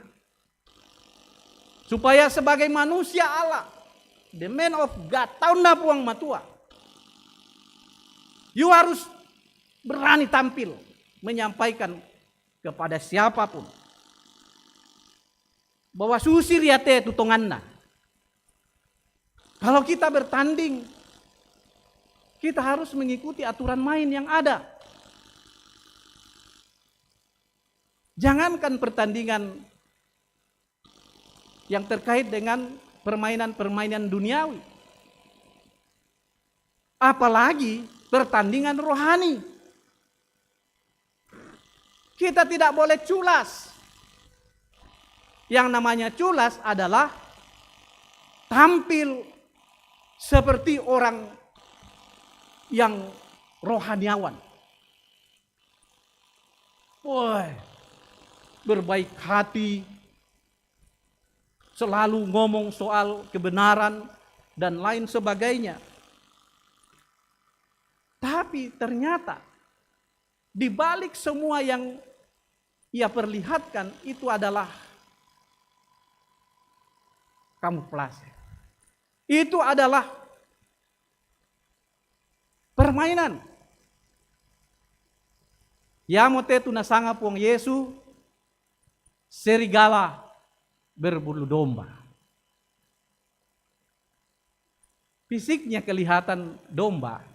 supaya sebagai manusia Allah, the man of God, tahun na puang matua, you harus berani tampil menyampaikan kepada siapapun bahwa susir ya teh tutonganna. Kalau kita bertanding, kita harus mengikuti aturan main yang ada. Jangankan pertandingan yang terkait dengan permainan-permainan duniawi, apalagi pertandingan rohani. Kita tidak boleh culas. Yang namanya culas adalah tampil seperti orang yang rohaniawan. Woi, berbaik hati, selalu ngomong soal kebenaran dan lain sebagainya. Tapi ternyata di balik semua yang ia perlihatkan itu adalah kamuflase. Itu adalah permainan. Ya mote tunasanga puang Yesu, serigala berbulu domba. Fisiknya kelihatan domba,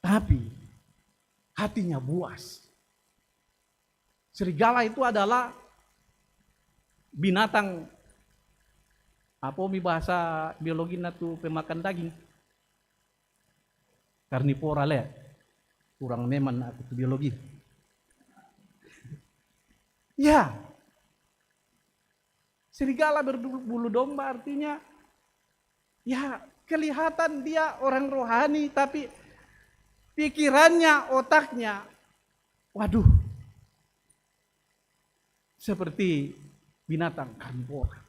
tapi hatinya buas. Serigala itu adalah binatang, apa bahasa biologi tu pemakan daging. Karnivora le. Kurang meman aku tu biologi. Ya. Serigala berbulu domba artinya ya kelihatan dia orang rohani, tapi pikirannya, otaknya, waduh, seperti binatang karnivora.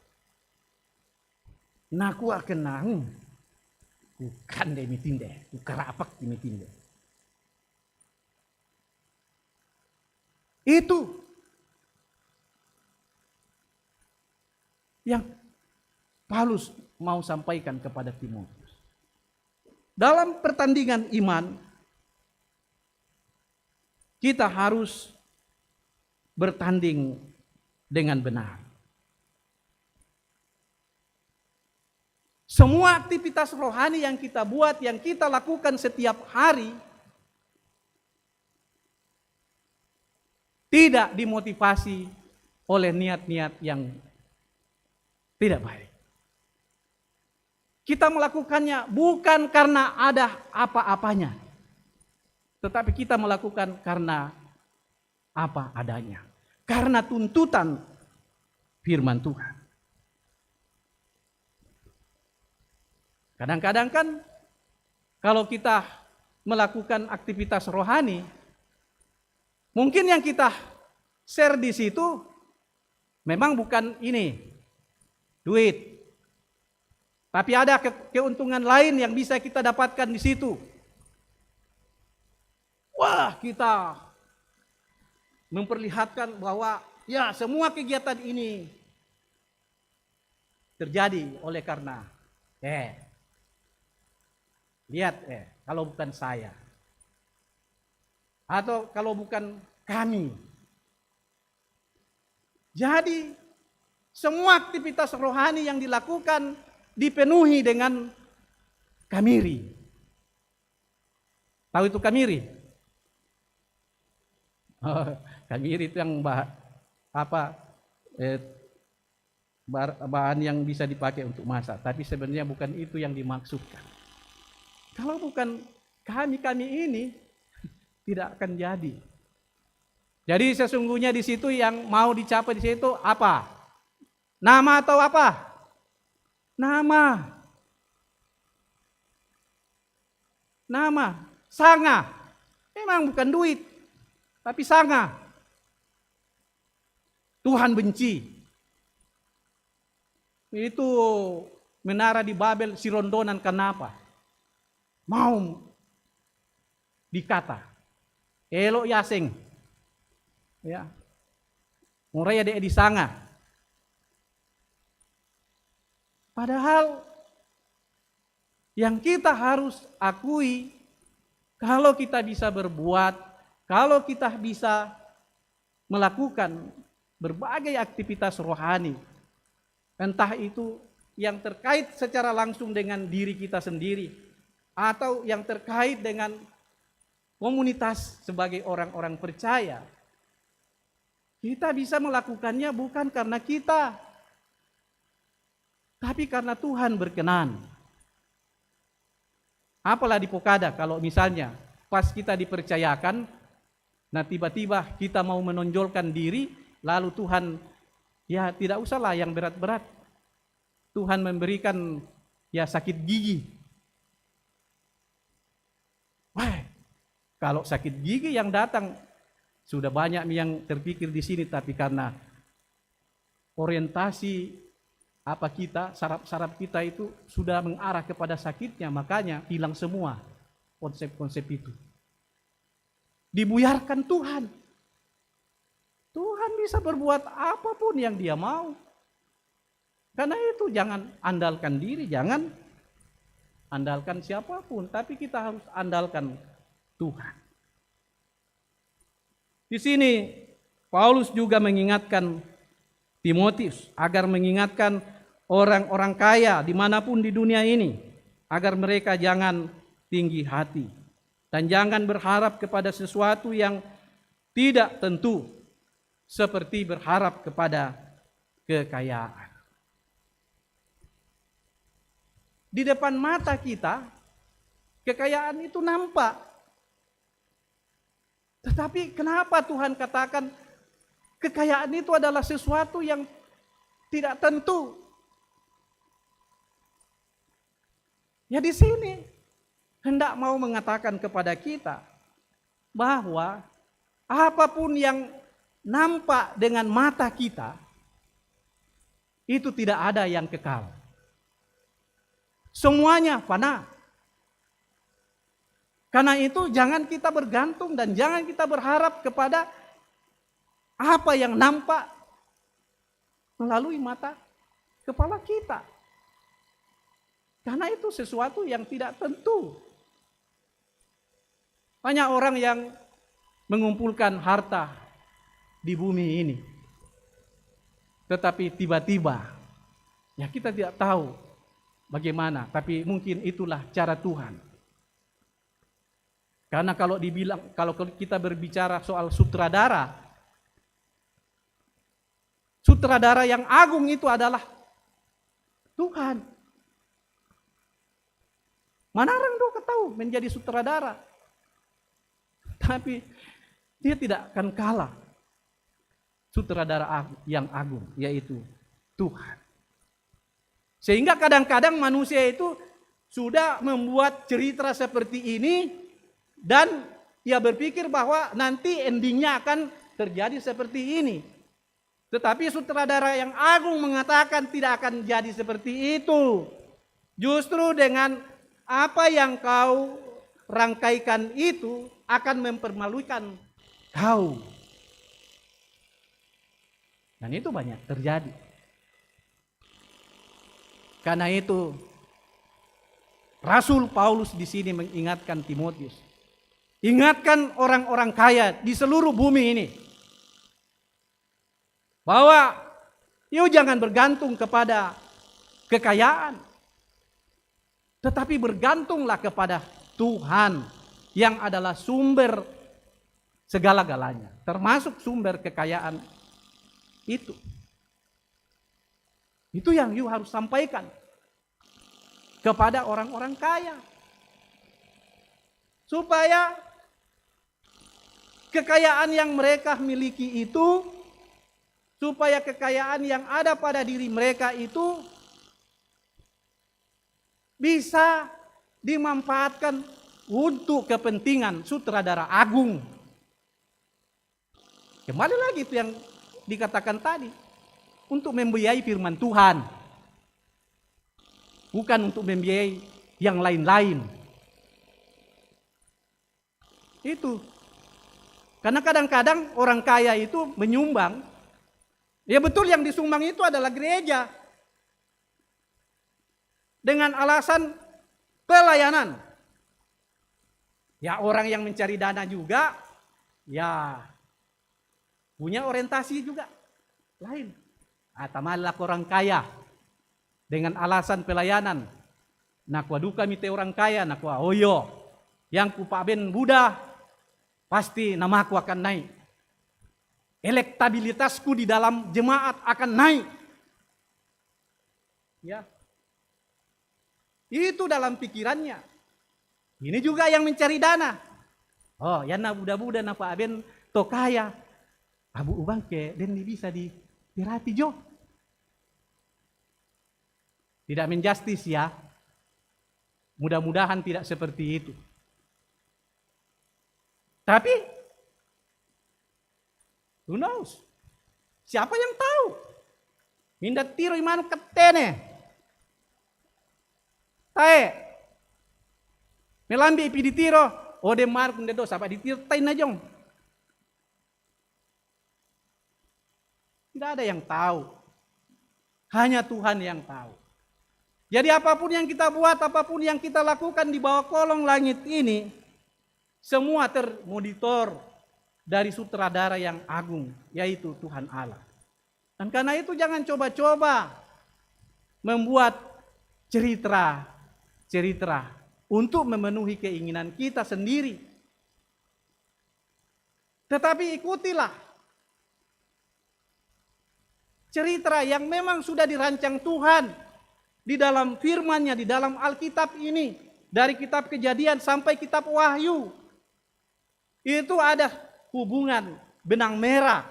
Naku akan nang, bukan demi tinde, karapak demi tinde. Itu yang Paulus mau sampaikan kepada Timotius. Dalam pertandingan iman, kita harus bertanding dengan benar. Semua aktivitas rohani yang kita buat, yang kita lakukan setiap hari, tidak dimotivasi oleh niat-niat yang tidak baik. Kita melakukannya bukan karena ada apa-apanya, tetapi kita melakukan karena apa adanya. Karena tuntutan firman Tuhan. Kadang-kadang kan kalau kita melakukan aktivitas rohani, mungkin yang kita share di situ memang bukan ini, duit. Tapi ada keuntungan lain yang bisa kita dapatkan di situ. Wah, kita memperlihatkan bahwa ya semua kegiatan ini terjadi oleh karena lihat kalau bukan saya atau kalau bukan kami. Jadi semua aktivitas rohani yang dilakukan dipenuhi dengan kamiri. Tahu itu kamiri? Kamiri itu yang bahan yang bisa dipakai untuk masak. Tapi sebenarnya bukan itu yang dimaksudkan. Kalau bukan kami ini tidak akan jadi. Jadi sesungguhnya di situ yang mau dicapai di situ apa? Nama atau apa? Nama. Sanga. Memang bukan duit, tapi sanga. Tuhan benci. Itu menara di Babel sirondonan kenapa? Mau dikata. Elok yaseng. Ya. Murai ada di sanga. Padahal yang kita harus akui, kalau kita bisa berbuat, kalau kita bisa melakukan berbagai aktivitas rohani, entah itu yang terkait secara langsung dengan diri kita sendiri, atau yang terkait dengan komunitas sebagai orang-orang percaya, kita bisa melakukannya bukan karena kita, tapi karena Tuhan berkenan. Apalah di Pokada kalau misalnya pas kita dipercayakan, nah tiba-tiba kita mau menonjolkan diri, lalu Tuhan, ya tidak usahlah yang berat-berat. Tuhan memberikan ya sakit gigi. Wah, kalau sakit gigi yang datang, sudah banyak yang terpikir di sini, tapi karena orientasi kita, saraf-saraf kita itu sudah mengarah kepada sakitnya, makanya hilang semua konsep-konsep itu. Dibuyarkan Tuhan. Tuhan bisa berbuat apapun yang Dia mau. Karena itu jangan andalkan diri, jangan andalkan siapapun, tapi kita harus andalkan Tuhan. Di sini Paulus juga mengingatkan Timotius agar mengingatkan orang-orang kaya dimanapun di dunia ini, agar mereka jangan tinggi hati dan jangan berharap kepada sesuatu yang tidak tentu, seperti berharap kepada kekayaan. Di depan mata kita, kekayaan itu nampak. Tetapi kenapa Tuhan katakan kekayaan itu adalah sesuatu yang tidak tentu? Ya di sini hendak mau mengatakan kepada kita bahwa apapun yang nampak dengan mata kita itu tidak ada yang kekal. Semuanya fana. Karena itu jangan kita bergantung dan jangan kita berharap kepada apa yang nampak melalui mata kepala kita. Karena itu sesuatu yang tidak tentu. Banyak orang yang mengumpulkan harta di bumi ini. Tetapi tiba-tiba, ya kita tidak tahu bagaimana, tapi mungkin itulah cara Tuhan. Karena kalau kita berbicara soal sutradara yang agung itu adalah Tuhan. Manarang do tahu menjadi sutradara, tapi dia tidak akan kalah sutradara yang agung, yaitu Tuhan. Sehingga kadang-kadang manusia itu sudah membuat cerita seperti ini dan ia berpikir bahwa nanti endingnya akan terjadi seperti ini. Tetapi sutradara yang agung mengatakan tidak akan jadi seperti itu. Justru dengan apa yang kau rangkaikan itu akan mempermalukan kau. Dan itu banyak terjadi. Karena itu Rasul Paulus di sini mengingatkan Timotius. Ingatkan orang-orang kaya di seluruh bumi ini. Bahwa you jangan bergantung kepada kekayaan. Tetapi bergantunglah kepada Tuhan yang adalah sumber segala-galanya. Termasuk sumber kekayaan itu. Itu yang you harus sampaikan kepada orang-orang kaya. Supaya kekayaan yang mereka miliki itu, supaya kekayaan yang ada pada diri mereka itu bisa dimanfaatkan untuk kepentingan sutradara agung. Kembali lagi itu yang dikatakan tadi, untuk membiayai firman Tuhan, bukan untuk membiayai yang lain-lain. Itu. Karena kadang-kadang orang kaya itu menyumbang. Ya betul, yang disumbang itu adalah gereja. Dengan alasan pelayanan. Ya orang yang mencari dana juga, ya punya orientasi juga lain. Atamalak orang kaya dengan alasan pelayanan. Nakwa duka mite orang kaya, nakwa oyo. Yang kupaben Buddha, pasti namaku akan naik. Elektabilitasku di dalam jemaat akan naik. Ya. Itu dalam pikirannya. Ini juga yang mencari dana. Oh, ya na buda-buda na Pak Aben to kaya. Abu ubang ke dan bisa dipirati jo. Tidak menjustis ya. Mudah-mudahan tidak seperti itu. Tapi, who knows? Siapa yang tahu? Mindat tiro imanu ketene. Tae. Melambi ipi ditiro. Ode mark ndedo sampai ditirtain najong. Tidak ada yang tahu. Hanya Tuhan yang tahu. Jadi apapun yang kita buat, apapun yang kita lakukan di bawah kolong langit ini, semua termonitor dari sutradara yang agung, yaitu Tuhan Allah. Dan karena itu jangan coba-coba membuat cerita untuk memenuhi keinginan kita sendiri. Tetapi ikutilah cerita yang memang sudah dirancang Tuhan di dalam firman-Nya, di dalam Alkitab ini, dari kitab Kejadian sampai kitab Wahyu. Itu ada hubungan benang merah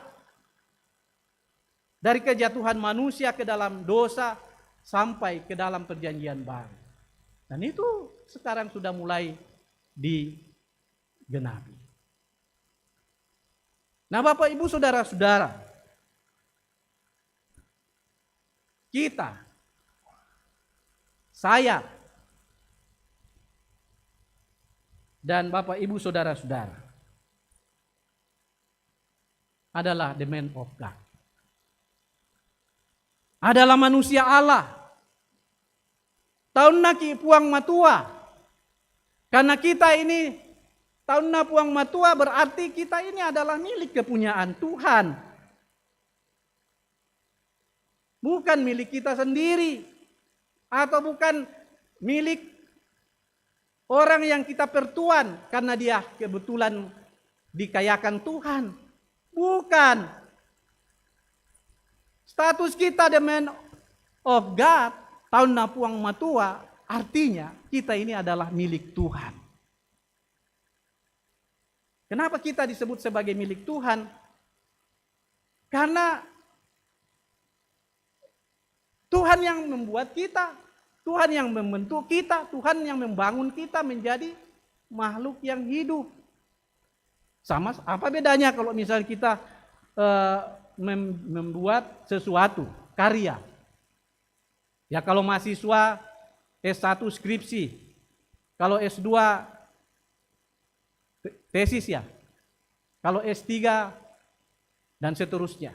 dari kejatuhan manusia ke dalam dosa sampai ke dalam perjanjian baru. Dan itu sekarang sudah mulai digenapi. Nah Bapak Ibu Saudara-saudara, kita, saya, dan Bapak Ibu Saudara-saudara adalah the man of God. Adalah manusia Allah. Tahun naki puang matua. Karena kita ini, tahun na puang matua berarti kita ini adalah milik kepunyaan Tuhan. Bukan milik kita sendiri. Atau bukan milik orang yang kita pertuan karena dia kebetulan dikayakan Tuhan. Bukan. Status kita the man of God, tahun na puang matua, artinya kita ini adalah milik Tuhan. Kenapa kita disebut sebagai milik Tuhan? Karena Tuhan yang membuat kita. Tuhan yang membentuk kita, Tuhan yang membangun kita menjadi makhluk yang hidup. Sama apa bedanya kalau misalnya kita membuat sesuatu karya? Ya kalau mahasiswa S1 skripsi, kalau S2 tesis ya, kalau S3 dan seterusnya.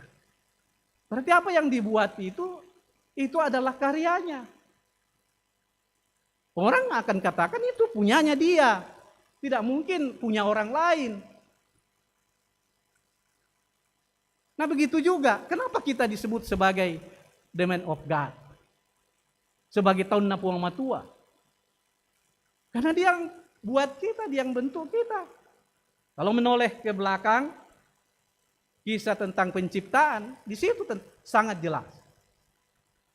Berarti apa yang dibuat itu adalah karyanya. Orang akan katakan itu punyanya dia, tidak mungkin punya orang lain. Nah begitu juga, kenapa kita disebut sebagai the man of God? Sebagai tahun na puang matua. Karena dia yang buat kita, dia yang bentuk kita. Kalau menoleh ke belakang, kisah tentang penciptaan, di situ sangat jelas.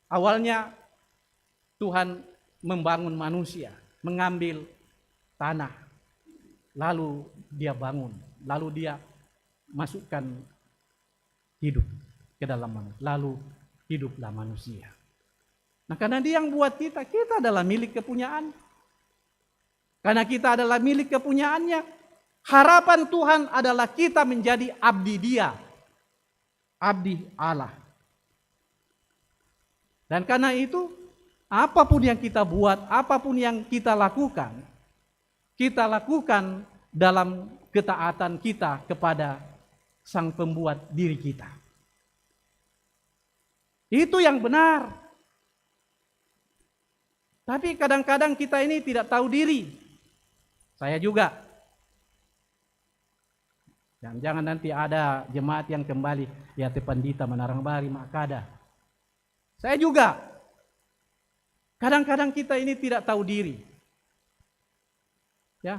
Awalnya Tuhan membangun manusia, mengambil tanah, lalu dia bangun, lalu dia masukkan hidup ke dalam manusia, lalu hiduplah manusia. Nah karena dia yang buat kita, kita adalah milik kepunyaan. Karena kita adalah milik kepunyaannya, harapan Tuhan adalah kita menjadi abdi dia, abdi Allah. Dan karena itu, apapun yang kita buat, apapun yang kita lakukan dalam ketaatan kita kepada Sang Pembuat diri kita. Itu yang benar. Tapi kadang-kadang kita ini tidak tahu diri. Saya juga. Jangan nanti ada jemaat yang kembali, ya Tepandita Menarang Bari Makada. Saya juga. Kadang-kadang kita ini tidak tahu diri. Ya.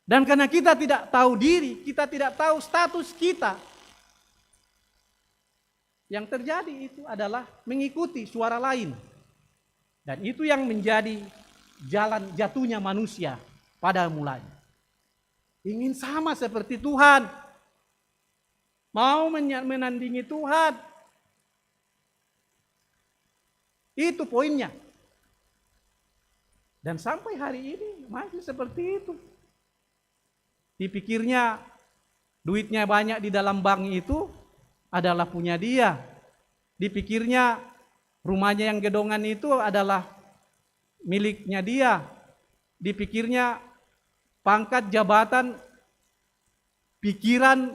Dan karena kita tidak tahu diri, kita tidak tahu status kita. Yang terjadi itu adalah mengikuti suara lain. Dan itu yang menjadi jalan jatuhnya manusia pada mulanya. Ingin sama seperti Tuhan. Mau menandingi Tuhan. Itu poinnya. Dan sampai hari ini masih seperti itu. Dipikirnya duitnya banyak di dalam bank itu adalah punya dia. Dipikirnya rumahnya yang gedongan itu adalah miliknya dia. Dipikirnya pangkat, jabatan, pikiran,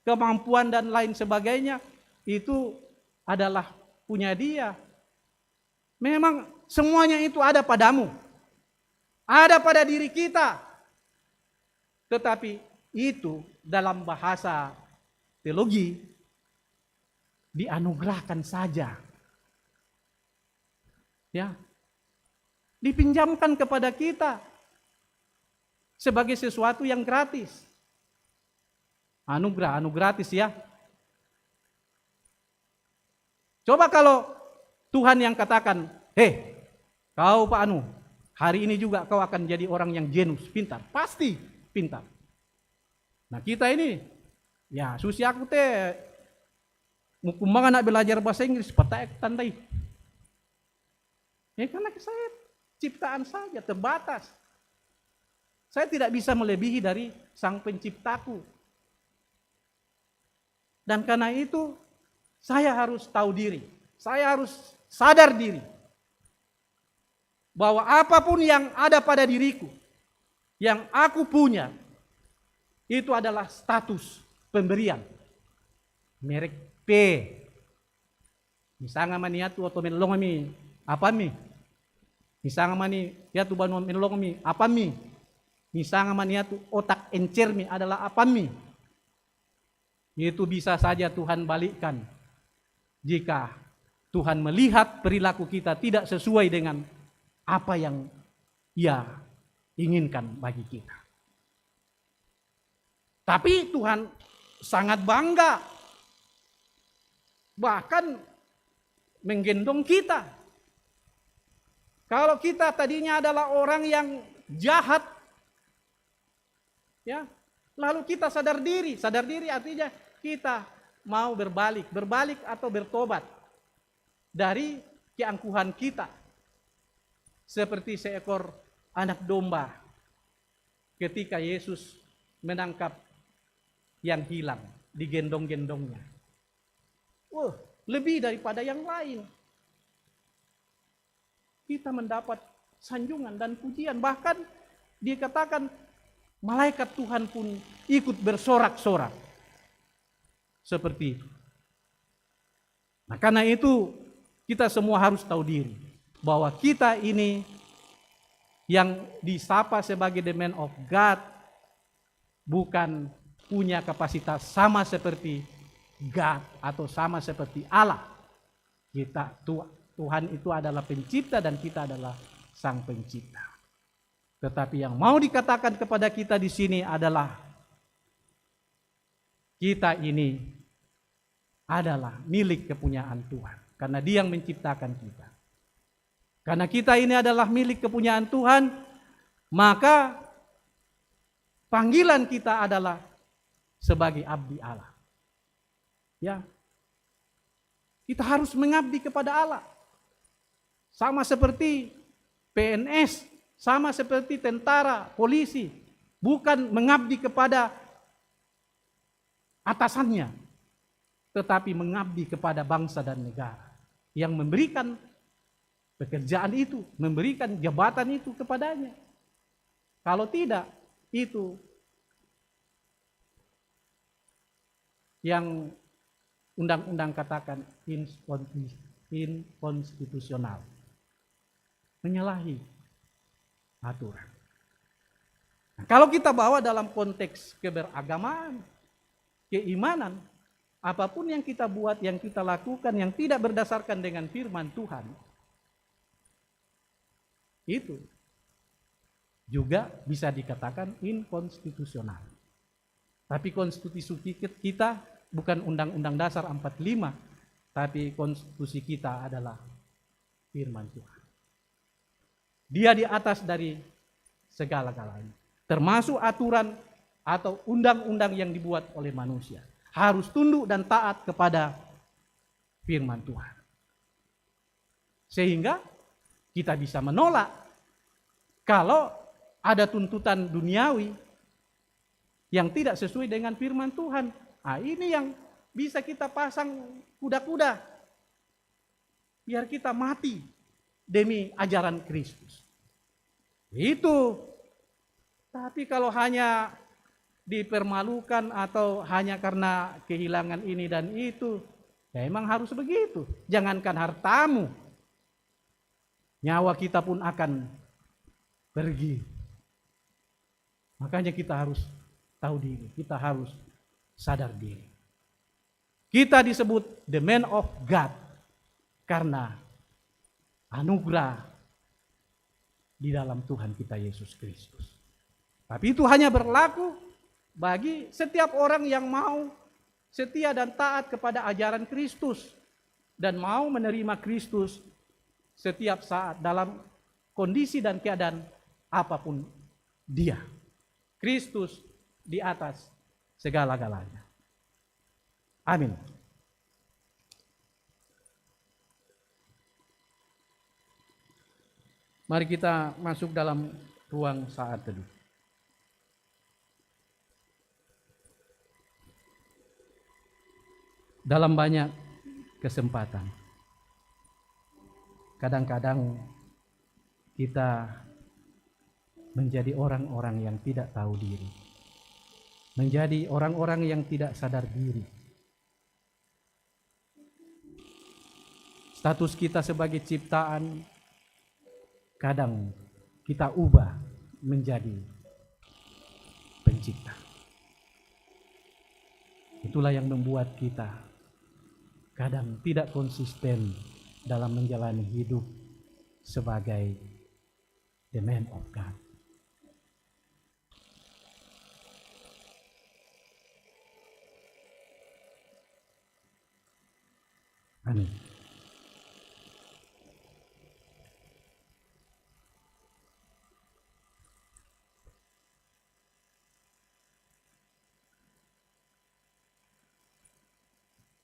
kemampuan dan lain sebagainya itu adalah punya dia. Memang semuanya itu ada padamu. Ada pada diri kita. Tetapi itu dalam bahasa teologi dianugerahkan saja. Ya. Dipinjamkan kepada kita sebagai sesuatu yang gratis. Anugerah gratis ya. Coba kalau Tuhan yang katakan, kau Pak Anu, hari ini juga kau akan jadi orang yang jenius, pintar. Pasti pintar. Nah kita ini, ya susi aku teh, mukumang anak belajar bahasa Inggris, patek tandai. Karena saya ciptaan saja, terbatas. Saya tidak bisa melebihi dari Sang Penciptaku. Dan karena itu, saya harus tahu diri. Saya harus sadar diri. Bahwa apapun yang ada pada diriku, yang aku punya, itu adalah status pemberian. Merek P. Misalnya maniatu atau menlongami, apa mi? Misalnya mani ya tu banu menlongami, apa mi? Misalnya maniatu otak encermi adalah apa mi? Itu bisa saja Tuhan balikkan jika Tuhan melihat perilaku kita tidak sesuai dengan apa yang Ia inginkan bagi kita. Tapi Tuhan sangat bangga, bahkan menggendong kita. Kalau kita tadinya adalah orang yang jahat, ya, lalu kita sadar diri artinya kita mau berbalik atau bertobat dari keangkuhan kita. Seperti seekor anak domba ketika Yesus menangkap yang hilang, digendong-gendongnya. Wah, lebih daripada yang lain. Kita mendapat sanjungan dan pujian. Bahkan dikatakan malaikat Tuhan pun ikut bersorak-sorak. Seperti itu. Nah, karena itu kita semua harus tahu diri bahwa kita ini yang disapa sebagai the man of God bukan punya kapasitas sama seperti God atau sama seperti Allah. Tuhan itu adalah pencipta dan kita adalah sang pencipta. Tetapi yang mau dikatakan kepada kita di sini adalah kita ini adalah milik kepunyaan Tuhan. Karena Dia yang menciptakan kita. Karena kita ini adalah milik kepunyaan Tuhan, maka panggilan kita adalah sebagai abdi Allah. Ya. Kita harus mengabdi kepada Allah. Sama seperti PNS, sama seperti tentara, polisi, bukan mengabdi kepada atasannya, tetapi mengabdi kepada bangsa dan negara yang memberikan pekerjaan itu, memberikan jabatan itu kepadanya. Kalau tidak, itu yang undang-undang katakan inkonstitusional, menyalahi aturan. Nah, kalau kita bawa dalam konteks keberagamaan, keimanan, apapun yang kita buat, yang kita lakukan, yang tidak berdasarkan dengan firman Tuhan, itu juga bisa dikatakan inkonstitusional. Tapi konstitusi kita bukan Undang-Undang Dasar 45, tapi konstitusi kita adalah firman Tuhan. Dia di atas dari segala-galanya, termasuk aturan atau undang-undang yang dibuat oleh manusia. Harus tunduk dan taat kepada firman Tuhan. Sehingga kita bisa menolak kalau ada tuntutan duniawi yang tidak sesuai dengan firman Tuhan. Nah, ini yang bisa kita pasang kuda-kuda biar kita mati demi ajaran Kristus. Itu. Tapi kalau hanya dipermalukan atau hanya karena kehilangan ini dan itu, ya emang harus begitu. Jangankan hartamu, nyawa kita pun akan pergi. Makanya kita harus tahu diri, kita harus sadar diri. Kita disebut the man of God karena anugerah di dalam Tuhan kita Yesus Kristus. Tapi itu hanya berlaku bagi setiap orang yang mau setia dan taat kepada ajaran Kristus dan mau menerima Kristus setiap saat dalam kondisi dan keadaan apapun dia. Kristus di atas segala-galanya. Amin. Mari kita masuk dalam ruang saat teduh. Dalam banyak kesempatan, kadang-kadang kita menjadi orang-orang yang tidak tahu diri, menjadi orang-orang yang tidak sadar diri. Status kita sebagai ciptaan kadang kita ubah menjadi pencipta. Itulah yang membuat kita kadang tidak konsisten dalam menjalani hidup sebagai the man of God. Amin.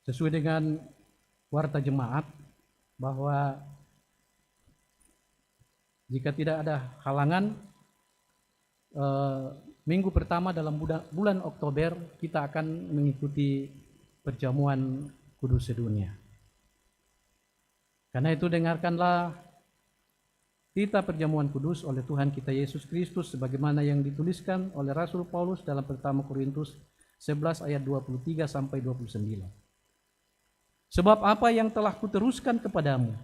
Sesuai dengan warta jemaat bahwa Jika tidak ada halangan, minggu pertama dalam bulan Oktober kita akan mengikuti perjamuan kudus sedunia. Karena itu dengarkanlah kita perjamuan kudus oleh Tuhan kita Yesus Kristus sebagaimana yang dituliskan oleh Rasul Paulus dalam pertama Korintus 11 ayat 23 sampai 29. Sebab apa yang telah kuteruskan kepadamu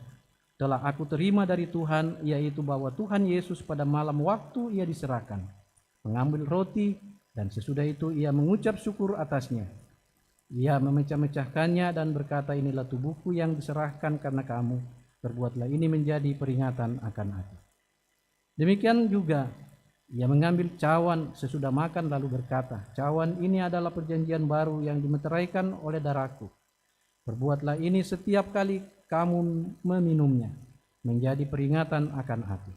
telah aku terima dari Tuhan, yaitu bahwa Tuhan Yesus pada malam waktu ia diserahkan, mengambil roti, dan sesudah itu ia mengucap syukur atasnya. Ia memecah-mecahkannya dan berkata, inilah tubuhku yang diserahkan karena kamu, perbuatlah ini menjadi peringatan akan aku. Demikian juga ia mengambil cawan sesudah makan lalu berkata, cawan ini adalah perjanjian baru yang dimeteraikan oleh darahku. Perbuatlah ini setiap kali kamu meminumnya, menjadi peringatan akan aku.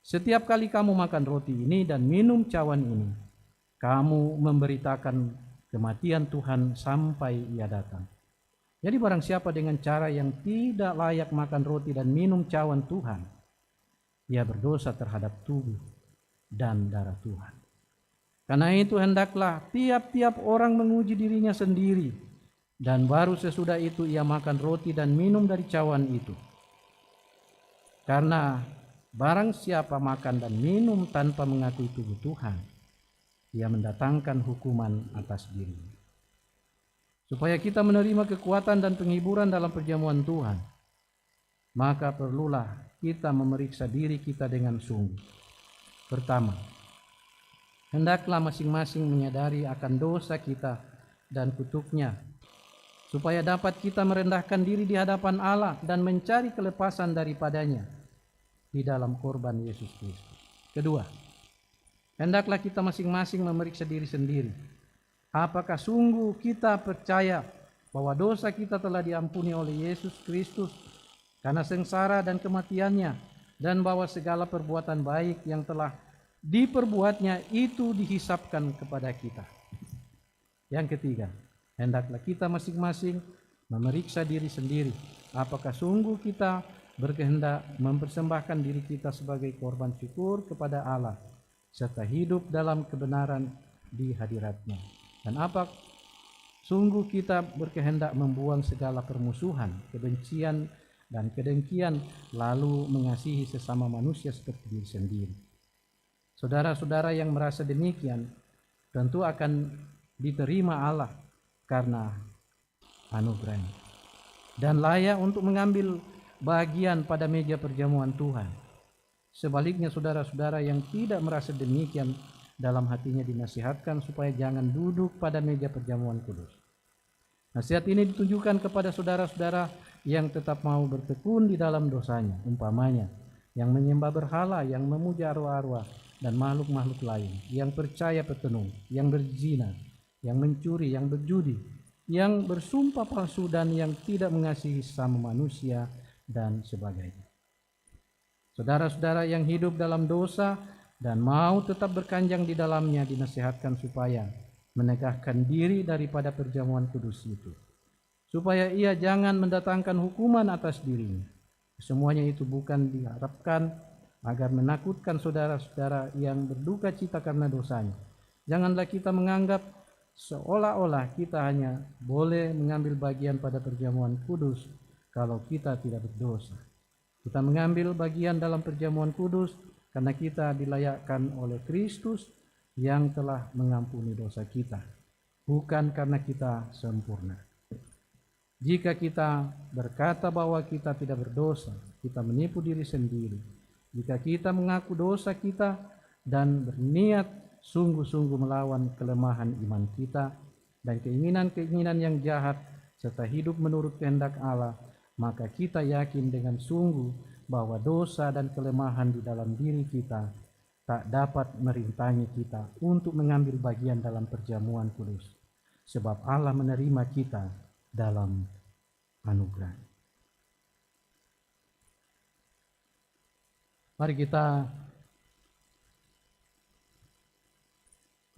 Setiap kali kamu makan roti ini dan minum cawan ini, kamu memberitakan kematian Tuhan sampai ia datang. Jadi barang siapa dengan cara yang tidak layak makan roti dan minum cawan Tuhan, ia berdosa terhadap tubuh dan darah Tuhan. Karena itu hendaklah tiap-tiap orang menguji dirinya sendiri, dan baru sesudah itu ia makan roti dan minum dari cawan itu. Karena barang siapa makan dan minum tanpa mengakui tubuh Tuhan, ia mendatangkan hukuman atas dirinya. Supaya kita menerima kekuatan dan penghiburan dalam perjamuan Tuhan, maka perlulah kita memeriksa diri kita dengan sungguh. Pertama, hendaklah masing-masing menyadari akan dosa kita dan kutuknya, supaya dapat kita merendahkan diri di hadapan Allah dan mencari kelepasan daripadanya di dalam korban Yesus Kristus. Kedua, hendaklah kita masing-masing memeriksa diri sendiri. Apakah sungguh kita percaya bahwa dosa kita telah diampuni oleh Yesus Kristus karena sengsara dan kematiannya, dan bahwa segala perbuatan baik yang telah diperbuatnya itu dihisapkan kepada kita. Yang ketiga, hendaklah kita masing-masing memeriksa diri sendiri. Apakah sungguh kita berkehendak mempersembahkan diri kita sebagai korban syukur kepada Allah, serta hidup dalam kebenaran di hadirat-Nya. Dan apa sungguh kita berkehendak membuang segala permusuhan, kebencian, dan kedengkian, lalu mengasihi sesama manusia seperti diri sendiri. Saudara-saudara yang merasa demikian tentu akan diterima Allah karena anugerah-Nya, dan layak untuk mengambil bagian pada meja perjamuan Tuhan. Sebaliknya saudara-saudara yang tidak merasa demikian, dalam hatinya dinasihatkan supaya jangan duduk pada meja perjamuan kudus. Nasihat ini ditujukan kepada saudara-saudara yang tetap mau bertekun di dalam dosanya, umpamanya yang menyembah berhala, yang memuja arwah-arwah dan makhluk-makhluk lain, yang percaya petenung, yang berzina, yang mencuri, yang berjudi, yang bersumpah palsu, dan yang tidak mengasihi sesama manusia, dan sebagainya. Saudara-saudara yang hidup dalam dosa dan mau tetap berkanjang di dalamnya dinasihatkan supaya menegakkan diri daripada perjamuan kudus itu, supaya ia jangan mendatangkan hukuman atas dirinya. Semuanya itu bukan diharapkan agar menakutkan saudara-saudara yang berduka cita karena dosanya. Janganlah kita menganggap seolah-olah kita hanya boleh mengambil bagian pada perjamuan kudus kalau kita tidak berdosa. Kita mengambil bagian dalam perjamuan kudus karena kita dilayakkan oleh Kristus yang telah mengampuni dosa kita, bukan karena kita sempurna. Jika kita berkata bahwa kita tidak berdosa, kita menipu diri sendiri. Jika kita mengaku dosa kita dan berniat sungguh-sungguh melawan kelemahan iman kita dan keinginan-keinginan yang jahat serta hidup menurut kehendak Allah, maka kita yakin dengan sungguh bahwa dosa dan kelemahan di dalam diri kita tak dapat merintangi kita untuk mengambil bagian dalam perjamuan kudus, sebab Allah menerima kita dalam anugerah. Mari kita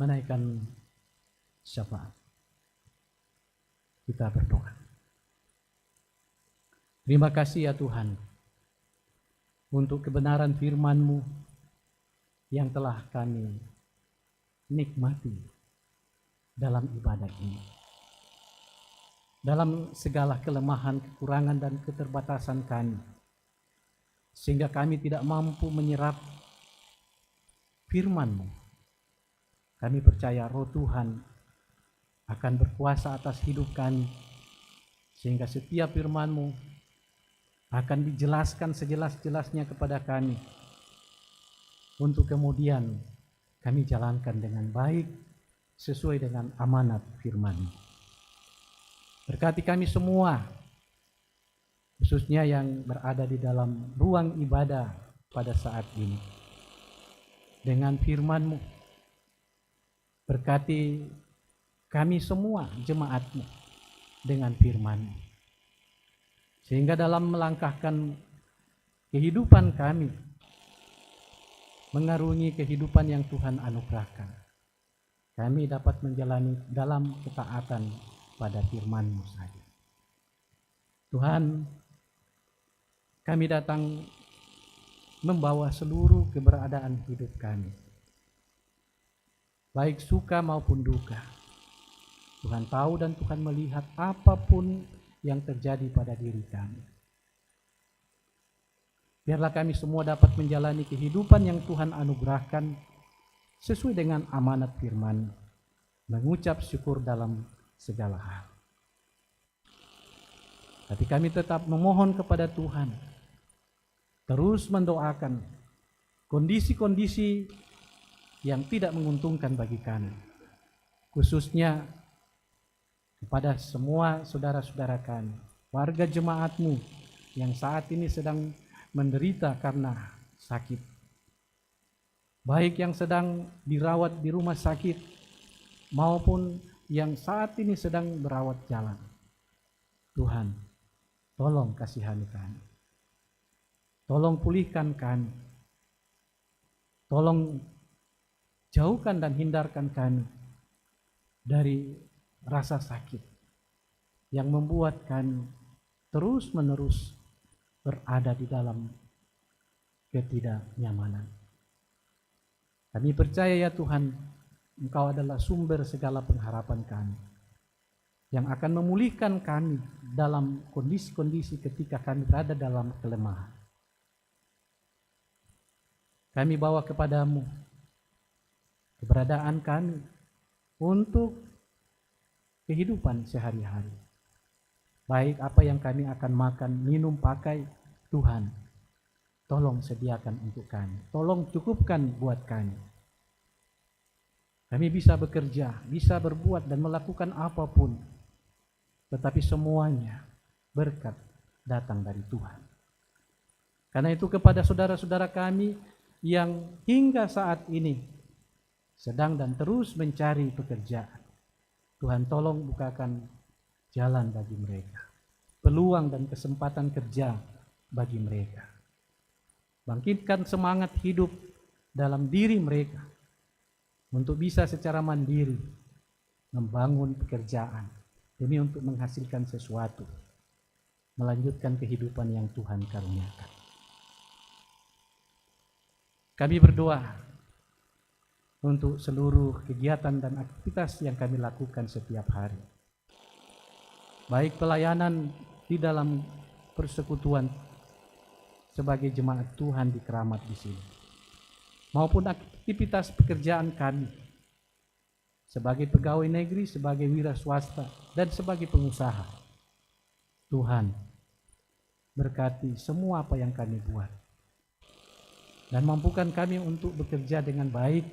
menaikkan syafaat. Kita berdoa. Terima kasih ya Tuhan, untuk kebenaran firman-Mu yang telah kami nikmati dalam ibadah ini. Dalam segala kelemahan, kekurangan, dan keterbatasan kami, sehingga kami tidak mampu menyerap firman-Mu. Kami percaya Roh Tuhan akan berkuasa atas hidup kami, sehingga setiap firman-Mu akan dijelaskan sejelas-jelasnya kepada kami, untuk kemudian kami jalankan dengan baik sesuai dengan amanat firman-Mu. Berkati kami semua, khususnya yang berada di dalam ruang ibadah pada saat ini, dengan firman-Mu. Berkati kami semua jemaat-Mu dengan firman-Mu, sehingga dalam melangkahkan kehidupan kami, mengarungi kehidupan yang Tuhan anugerahkan, kami dapat menjalani dalam ketaatan pada firman-Mu saja. Tuhan, kami datang membawa seluruh keberadaan hidup kami, baik suka maupun duka. Tuhan tahu dan Tuhan melihat apapun yang terjadi pada diri kami. Biarlah kami semua dapat menjalani kehidupan yang Tuhan anugerahkan sesuai dengan amanat firman, mengucap syukur dalam segala hal. Tapi kami tetap memohon kepada Tuhan, terus mendoakan kondisi-kondisi yang tidak menguntungkan bagi kami, khususnya kepada semua saudara-saudara kami, warga jemaat-Mu yang saat ini sedang menderita karena sakit, baik yang sedang dirawat di rumah sakit maupun yang saat ini sedang berawat jalan. Tuhan, tolong kasihani kami, tolong pulihkan kami, tolong jauhkan dan hindarkan kami dari rasa sakit yang membuat kami terus-menerus berada di dalam ketidaknyamanan. Kami percaya ya Tuhan, Engkau adalah sumber segala pengharapan kami, yang akan memulihkan kami dalam kondisi-kondisi ketika kami berada dalam kelemahan. Kami bawa kepadamu keberadaan kami untuk kehidupan sehari-hari. Baik apa yang kami akan makan, minum, pakai, Tuhan, tolong sediakan untuk kami. Tolong cukupkan buat kami. Kami bisa bekerja, bisa berbuat dan melakukan apapun, tetapi semuanya berkat datang dari Tuhan. Karena itu kepada saudara-saudara kami yang hingga saat ini sedang dan terus mencari pekerjaan, Tuhan tolong bukakan jalan bagi mereka, peluang dan kesempatan kerja bagi mereka. Bangkitkan semangat hidup dalam diri mereka untuk bisa secara mandiri membangun pekerjaan demi untuk menghasilkan sesuatu, melanjutkan kehidupan yang Tuhan karuniakan. Kami berdoa untuk seluruh kegiatan dan aktivitas yang kami lakukan setiap hari, baik pelayanan di dalam persekutuan sebagai jemaat Tuhan di Keramat di sini, maupun aktivitas pekerjaan kami sebagai pegawai negeri, sebagai wira swasta, dan sebagai pengusaha. Tuhan, berkati semua apa yang kami buat, dan mampukan kami untuk bekerja dengan baik,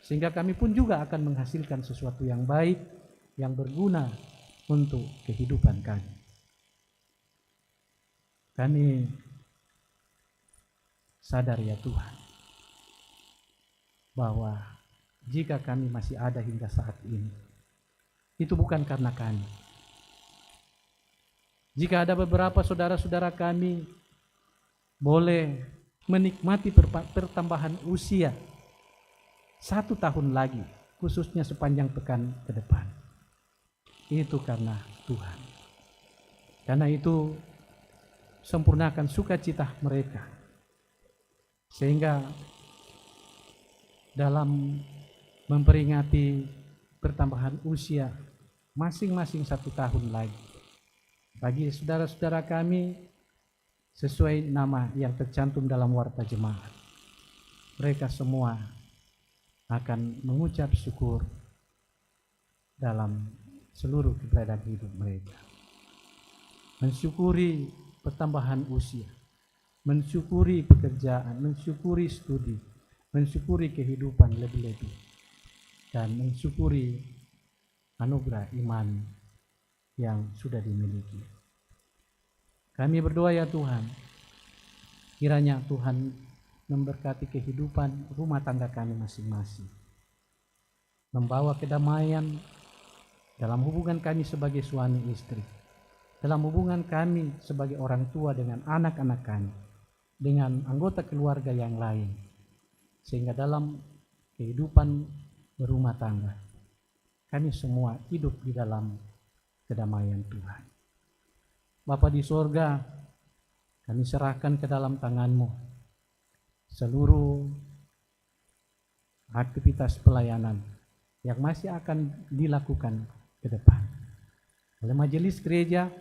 sehingga kami pun juga akan menghasilkan sesuatu yang baik, yang berguna untuk kehidupan kami. Kami sadar ya Tuhan, bahwa jika kami masih ada hingga saat ini, itu bukan karena kami. Jika ada beberapa saudara-saudara kami boleh menikmati pertambahan usia 1 tahun lagi, khususnya sepanjang pekan ke depan, itu karena Tuhan. Karena itu, sempurnakan sukacita mereka Sehingga dalam memperingati pertambahan usia masing-masing 1 tahun lagi, bagi saudara-saudara kami sesuai nama yang tercantum dalam warta jemaat, mereka semua akan mengucap syukur dalam seluruh keberadaan hidup mereka. Mensyukuri pertambahan usia, mensyukuri pekerjaan, mensyukuri studi, mensyukuri kehidupan lebih-lebih, dan mensyukuri anugerah iman yang sudah dimiliki. Kami berdoa ya Tuhan, kiranya Tuhan memberkati kehidupan rumah tangga kami masing-masing, membawa kedamaian dalam hubungan kami sebagai suami istri, dalam hubungan kami sebagai orang tua dengan anak-anak kami, dengan anggota keluarga yang lain, sehingga dalam kehidupan berumah tangga kami semua hidup di dalam kedamaian Tuhan. Bapa di sorga, kami serahkan ke dalam tangan-Mu seluruh aktivitas pelayanan yang masih akan dilakukan ke depan oleh majelis gereja,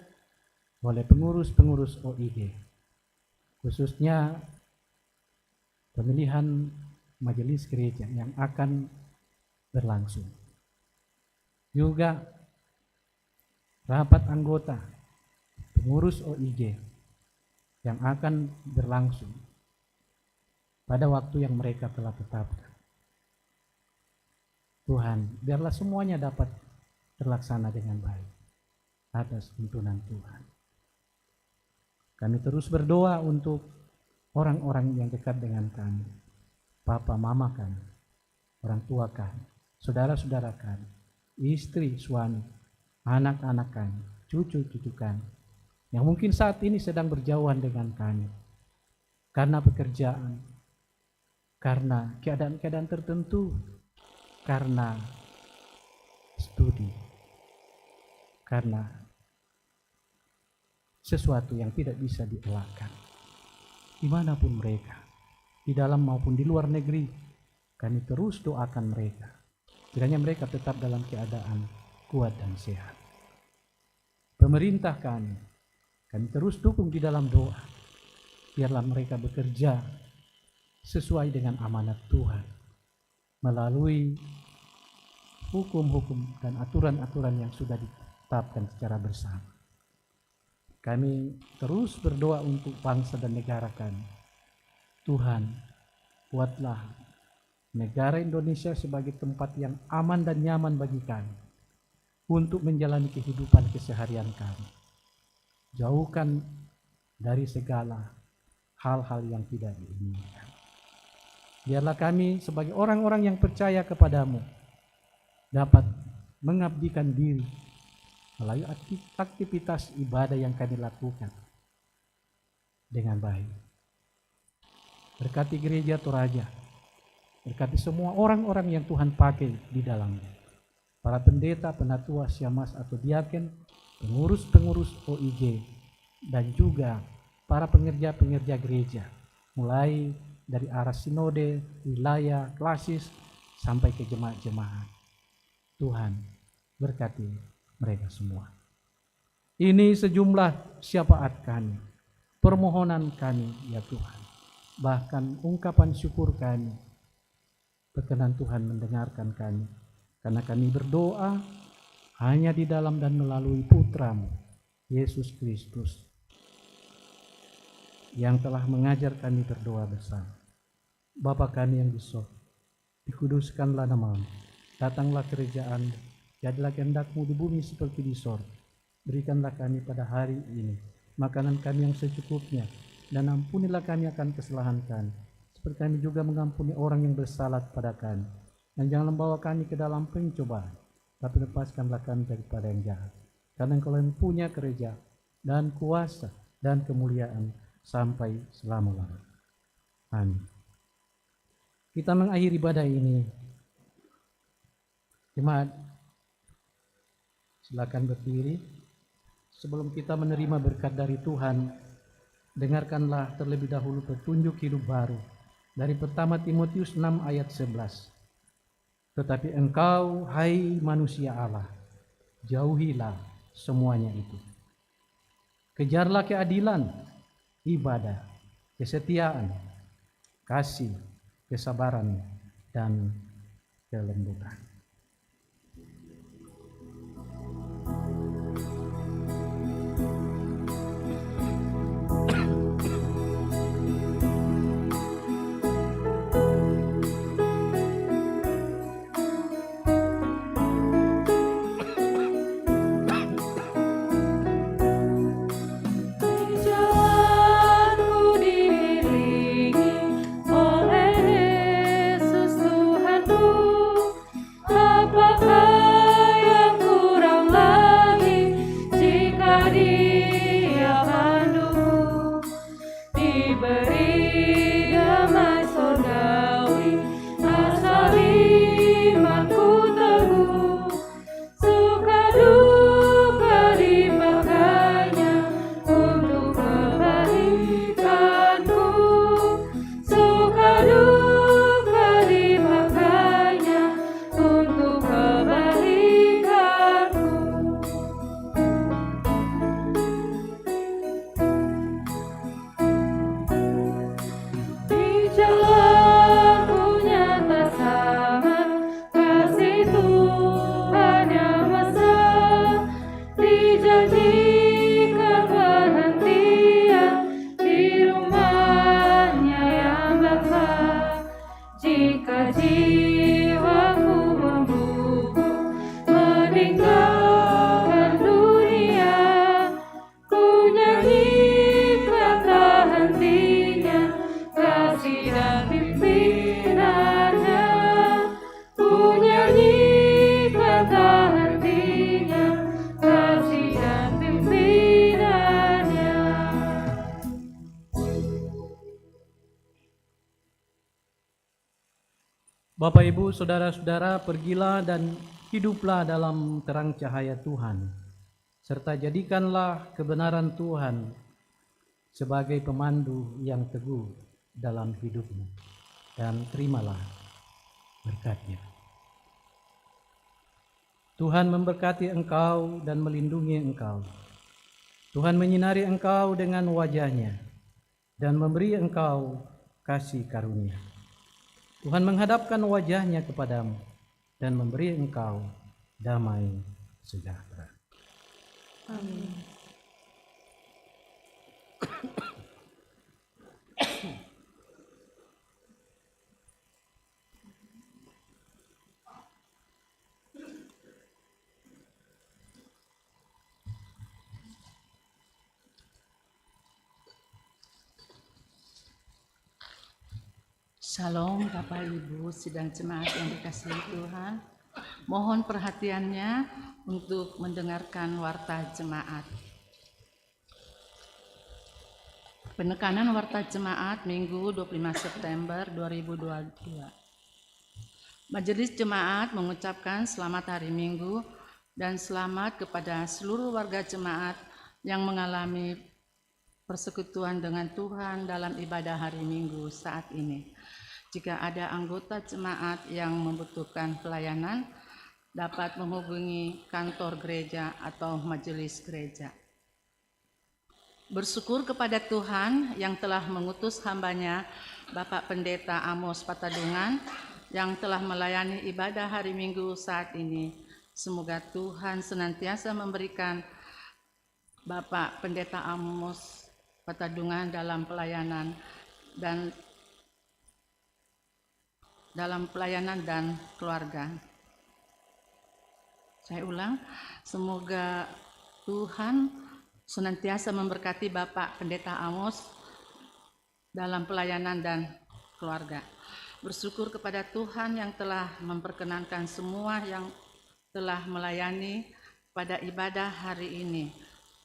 oleh pengurus-pengurus OIG, khususnya pemilihan majelis gereja yang akan berlangsung. Juga rapat anggota pengurus OIG yang akan berlangsung pada waktu yang mereka telah tetapkan. Tuhan, biarlah semuanya dapat terlaksana dengan baik atas tuntunan Tuhan. Kami terus berdoa untuk orang-orang yang dekat dengan kami, papa mama kami, orang tua kami, saudara-saudara kami, istri, suami, anak-anak kami, cucu-cucu kami, yang mungkin saat ini sedang berjauhan dengan kami karena pekerjaan, karena keadaan-keadaan tertentu, karena studi, karena sesuatu yang tidak bisa dielakkan. Dimanapun mereka, di dalam maupun di luar negeri, kami terus doakan mereka, kiranya mereka tetap dalam keadaan kuat dan sehat. Pemerintah kami terus dukung di dalam doa, biarlah mereka bekerja sesuai dengan amanat Tuhan, melalui hukum-hukum dan aturan-aturan yang sudah ditetapkan secara bersama. Kami terus berdoa untuk bangsa dan negara kami. Tuhan, buatlah negara Indonesia sebagai tempat yang aman dan nyaman bagi kami untuk menjalani kehidupan keseharian kami. Jauhkan dari segala hal-hal yang tidak diinginkan. Biarlah kami sebagai orang-orang yang percaya kepadamu dapat mengabdikan diri melalui aktivitas ibadah yang kami lakukan dengan baik. Berkati gereja Toraja, berkati semua orang-orang yang Tuhan pakai di dalamnya, para pendeta, penatua, syemasi atau diaken, pengurus-pengurus OIG, dan juga para pengerja-pengerja gereja, mulai dari arah sinode, wilayah, klasis, sampai ke jemaat-jemaat. Tuhan, berkati mereka semua. Ini sejumlah syafaat kami, permohonan kami ya Tuhan, bahkan ungkapan syukur kami. Berkenan Tuhan mendengarkan kami, karena kami berdoa hanya di dalam dan melalui Putra-Mu, Yesus Kristus, yang telah mengajar kami berdoa bersama. Bapa kami yang di surga, dikuduskanlah nama-Mu, datanglah kerajaan, jadilah kehendak-Mu di bumi seperti di surga. Berikanlah kami pada hari ini makanan kami yang secukupnya, dan ampunilah kami akan kesalahan kami, seperti kami juga mengampuni orang yang bersalah kepada kami. Dan jangan membawa kami ke dalam pencobaan, tapi lepaskanlah kami daripada yang jahat. Karena Engkau yang punya kerajaan dan kuasa dan kemuliaan sampai selama-lamanya. Amin. Kita mengakhiri ibadah ini. Jemaat, silakan berdiri. Sebelum kita menerima berkat dari Tuhan, dengarkanlah terlebih dahulu petunjuk hidup baru dari pertama Timotius 6 ayat 11. Tetapi engkau, hai manusia Allah, jauhilah semuanya itu. Kejarlah keadilan, ibadah, kesetiaan, kasih, kesabaran, dan kelembutan. Jalanku diiringi oleh Yesus Tuhanku. Apakah yang kurang lagi jika Dia pandu? Diberi damai surgawi asal imanku teguh. Suka duka dipakainya untuk kebaikanku. Suka duka dipakainya untuk kebaikanku. Di jalanku nyata sangat kasih Tuhan yang besar. Dijanjikan perhentian di rumahnya yang besar. Jika jiwaku membungkuk meninggalkan dunia, ku nyanyikan tak hentinya kasih dan pimpinannya. Ku nyanyikan tak hentinya kasih dan pimpinannya. Bapak, Ibu, saudara-saudara, pergilah dan hiduplah dalam terang cahaya Tuhan, serta jadikanlah kebenaran Tuhan sebagai pemandu yang teguh dalam hidupmu, dan terimalah berkat-Nya. Tuhan memberkati engkau dan melindungi engkau. Tuhan menyinari engkau dengan wajah-Nya dan memberi engkau kasih karunia. Tuhan menghadapkan wajah-Nya kepadamu dan memberi engkau damai sejahtera. Amin. Shalom Bapak Ibu sidang jemaat yang dikasihi Tuhan. Mohon perhatiannya untuk mendengarkan warta jemaat. Penekanan warta jemaat Minggu 25 September 2022. Majelis jemaat mengucapkan selamat hari Minggu dan selamat kepada seluruh warga jemaat yang mengalami persekutuan dengan Tuhan dalam ibadah hari Minggu saat ini. Jika ada anggota jemaat yang membutuhkan pelayanan, dapat menghubungi kantor gereja atau majelis gereja. Bersyukur kepada Tuhan yang telah mengutus hamba-Nya, Bapak Pendeta Amos Patadungan, yang telah melayani ibadah hari Minggu saat ini. Semoga Tuhan senantiasa memberikan Bapak Pendeta Amos Patadungan dalam pelayanan dan keluarga. Saya ulang, semoga Tuhan senantiasa memberkati Bapak Pendeta Amos dalam pelayanan dan keluarga. Bersyukur kepada Tuhan yang telah memperkenankan semua yang telah melayani pada ibadah hari ini.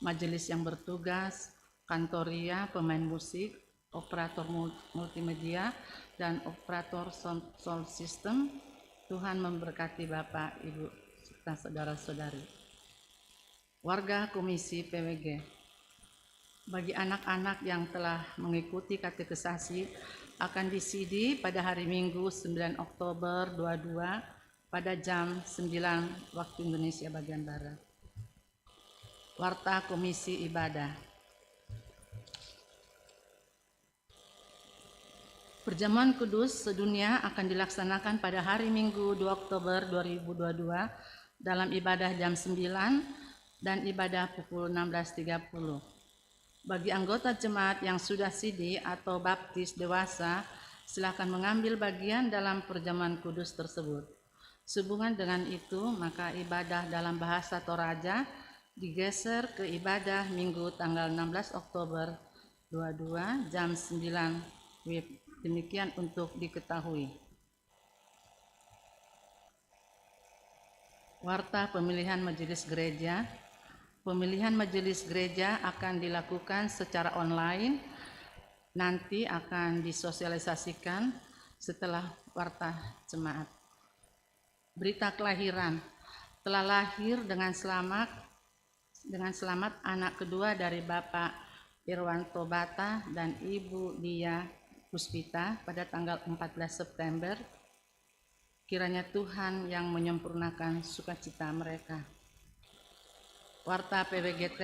Majelis yang bertugas, kantoria, pemain musik, operator multimedia, dan operator sound system. Tuhan memberkati Bapak, Ibu, serta saudara-saudari. Warga Komisi PWG, bagi anak-anak yang telah mengikuti katekisasi akan di-CD pada hari Minggu 9 Oktober 22 pada jam 9 waktu Indonesia bagian Barat. Warta Komisi Ibadah. Perjamuan kudus sedunia akan dilaksanakan pada hari Minggu 2 Oktober 2022 dalam ibadah jam 9 dan ibadah pukul 16.30. Bagi anggota jemaat yang sudah CD atau baptis dewasa, silakan mengambil bagian dalam perjamuan kudus tersebut. Sehubungan dengan itu, maka ibadah dalam bahasa Toraja digeser ke ibadah Minggu tanggal 16 Oktober 22 jam 9 WIB. Demikian untuk diketahui. Warta pemilihan majelis gereja. Pemilihan majelis gereja akan dilakukan secara online. Nanti akan disosialisasikan setelah warta jemaat. Berita kelahiran. Telah lahir dengan selamat anak kedua dari Bapak Irwanto Bata dan Ibu Lia Puspita pada tanggal 14 September. Kiranya Tuhan yang menyempurnakan sukacita mereka. Warta PWGT.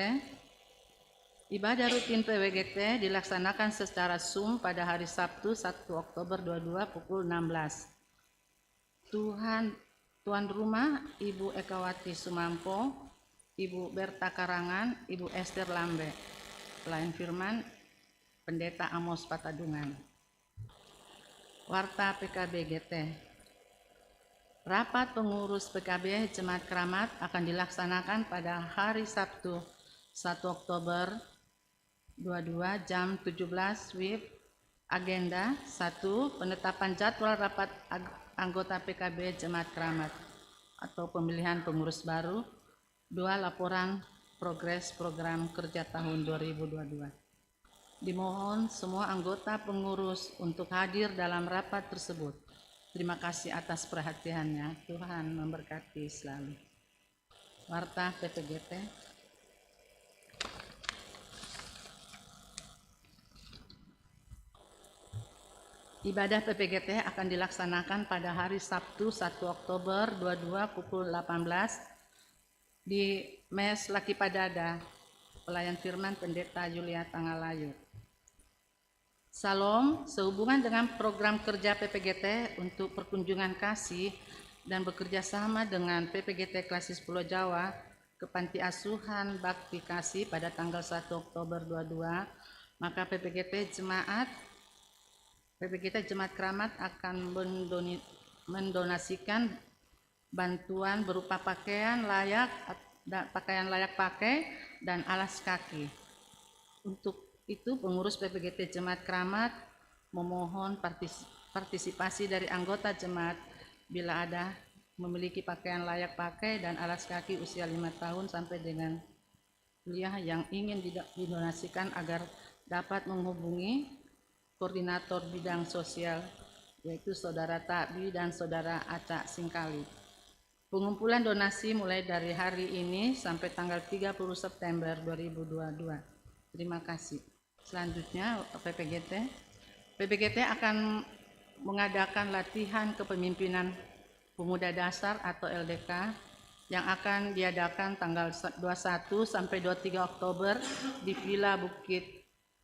Ibadah rutin PWGT dilaksanakan secara Zoom pada hari Sabtu 1 Oktober 22 pukul 16. Tuan rumah Ibu Ekawati Sumampo, Ibu Berta Karangan, Ibu Esther Lambe. Pelayan firman Pendeta Amos Patadungan. Warta PKB GT. Rapat pengurus PKB Jemaat Keramat akan dilaksanakan pada hari Sabtu 1 Oktober 22 jam 17 WIB. Agenda 1. Penetapan jadwal rapat anggota PKB Jemaat Keramat atau pemilihan pengurus baru. 2. Laporan progres program kerja tahun 2022. Dimohon semua anggota pengurus untuk hadir dalam rapat tersebut. Terima kasih atas perhatiannya. Tuhan memberkati selalu. Warta PPGT. Ibadah PPGT akan dilaksanakan pada hari Sabtu 1 Oktober 22 pukul 18 di Mes Laki Padada. Pelayan firman Pendeta Yulia Tangalayu. Salam, sehubungan dengan program kerja PPGT untuk perkunjungan kasih dan bekerja sama dengan PPGT Klasis Pulau Jawa ke Panti Asuhan Bakti Kasih pada tanggal 1 Oktober 22, maka PPGT Jemaat Keramat akan mendonasikan bantuan berupa pakaian layak pakai dan alas kaki. Untuk itu pengurus PPGT Jemaat Keramat memohon partisipasi dari anggota jemaat bila ada memiliki pakaian layak pakai dan alas kaki usia 5 tahun sampai dengan kuliah yang ingin didonasikan agar dapat menghubungi koordinator bidang sosial yaitu Saudara Takbi dan Saudara Aca Singkali. Pengumpulan donasi mulai dari hari ini sampai tanggal 30 September 2022. Terima kasih. Selanjutnya PPGT akan mengadakan latihan kepemimpinan pemuda dasar atau LDK yang akan diadakan tanggal 21 sampai 23 Oktober di Villa Bukit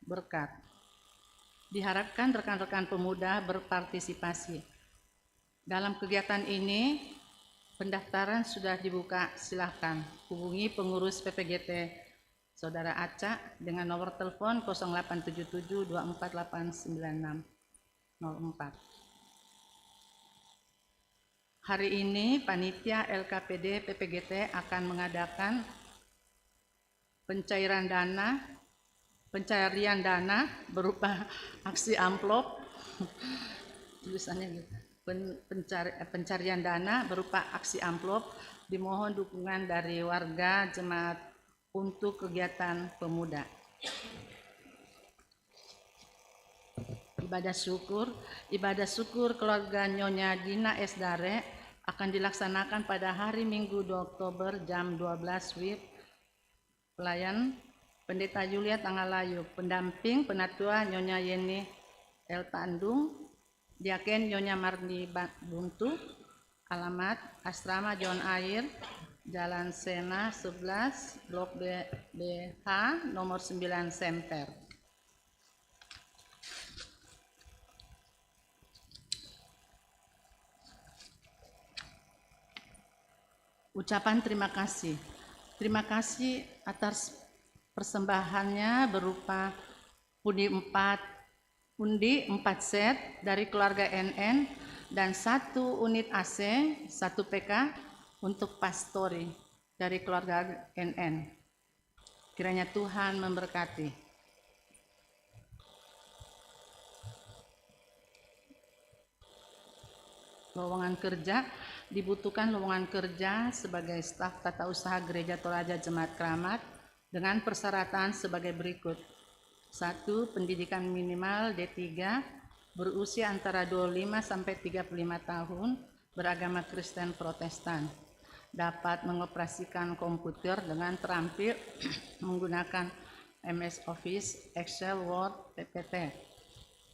Berkat. Diharapkan rekan-rekan pemuda berpartisipasi. Dalam kegiatan ini pendaftaran sudah dibuka, silakan hubungi pengurus PPGT Saudara Aca dengan nomor telepon 0877 2489 04. Hari ini panitia LKPD PPGT akan mengadakan pencarian dana berupa aksi amplop tulisannya gitu. Pencarian dana berupa aksi amplop. Dimohon dukungan dari warga jemaat untuk kegiatan pemuda. Ibadah syukur keluarga Nyonya Dina S. Dare akan dilaksanakan pada hari Minggu 2 Oktober jam 12 WIB. Pelayan Pendeta Yulia Tangalayu, pendamping penatua Nyonya Yeni El Tandung, Diaken Nyonya Marni Buntu, alamat Asrama John Air, Jalan Sena 11, Blok BH, nomor 9 Semper. Ucapan terima kasih. Terima kasih atas persembahannya berupa undi 4 set dari keluarga NN dan 1 unit AC, 1 PK untuk pastori dari keluarga NN. Kiranya Tuhan memberkati. Lowongan kerja, dibutuhkan lowongan kerja sebagai staf tata usaha Gereja Toraja Jemaat Keramat dengan persyaratan sebagai berikut. 1. Pendidikan minimal D3, berusia antara 25 sampai 35 tahun, beragama Kristen Protestan. Dapat mengoperasikan komputer dengan terampil menggunakan MS Office, Excel, Word, PPT.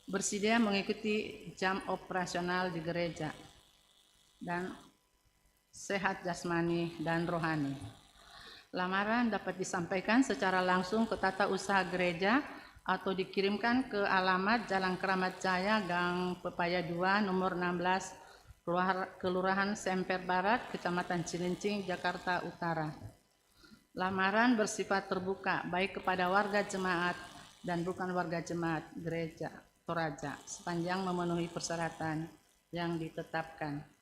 Bersedia mengikuti jam operasional di gereja. Dan sehat jasmani dan rohani. Lamaran dapat disampaikan secara langsung ke tata usaha gereja atau dikirimkan ke alamat Jalan Keramat Jaya, Gang Pepaya 2, nomor 16, Kelurahan Semper Barat, Kecamatan Cilincing, Jakarta Utara. Lamaran bersifat terbuka baik kepada warga jemaat dan bukan warga jemaat Gereja Toraja sepanjang memenuhi persyaratan yang ditetapkan.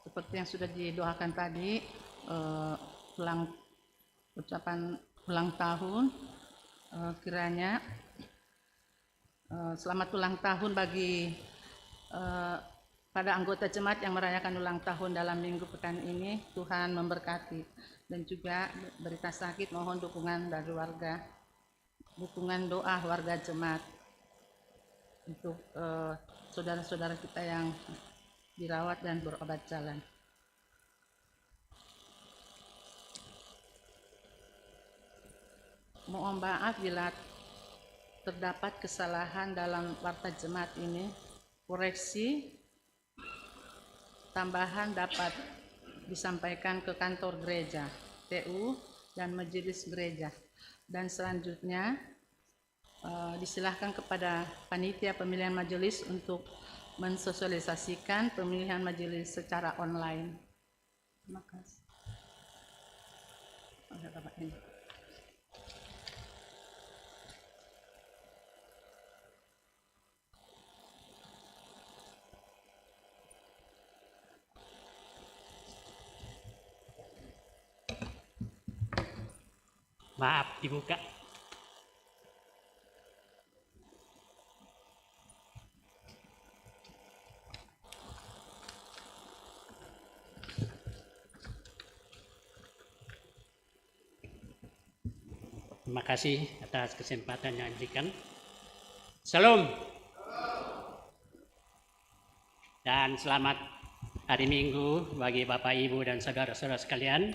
Seperti yang sudah didoakan tadi, ucapan ulang tahun, kiranya selamat ulang tahun bagi pada anggota jemaat yang merayakan ulang tahun dalam minggu pekan ini. Tuhan memberkati. Dan juga berita sakit, mohon dukungan dari warga, dukungan doa warga jemaat untuk saudara-saudara kita yang dirawat dan berobat jalan. Mohon maaf bila terdapat kesalahan dalam warta jemaat ini. Koreksi tambahan dapat disampaikan ke kantor gereja, TU, dan majelis gereja. Dan selanjutnya disilahkan kepada panitia pemilihan majelis untuk mensosialisasikan pemilihan majelis secara online. Terima kasih. Maaf, dibuka. Terima kasih atas kesempatan yang diberikan. Salam. Dan selamat hari Minggu bagi Bapak, Ibu, dan saudara-saudara sekalian.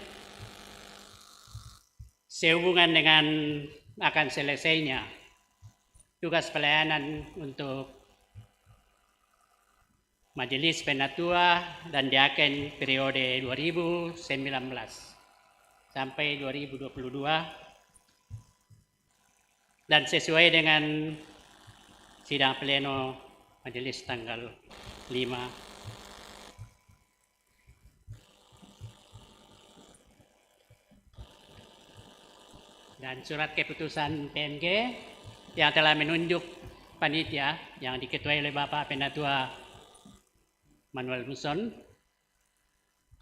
Sehubungan dengan akan selesainya tugas pelayanan untuk Majelis Penatua dan Diaken periode 2019 sampai 2022, dan sesuai dengan sidang pleno majelis tanggal 5 dan surat keputusan PMG yang telah menunjuk panitia yang diketuai oleh Bapak Penatua Manuel Muson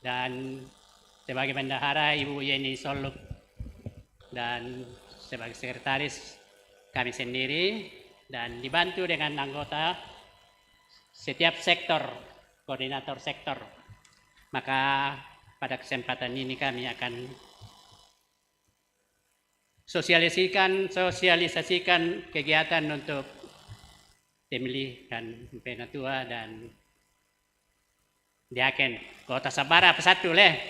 dan sebagai bendahara Ibu Yeni Soluk dan sebagai sekretaris kami sendiri, dan dibantu dengan anggota setiap sektor, koordinator sektor. Maka pada kesempatan ini kami akan sosialisasikan kegiatan untuk pemilihan Penatua dan Diaken Kota Sabara Pesatu leh.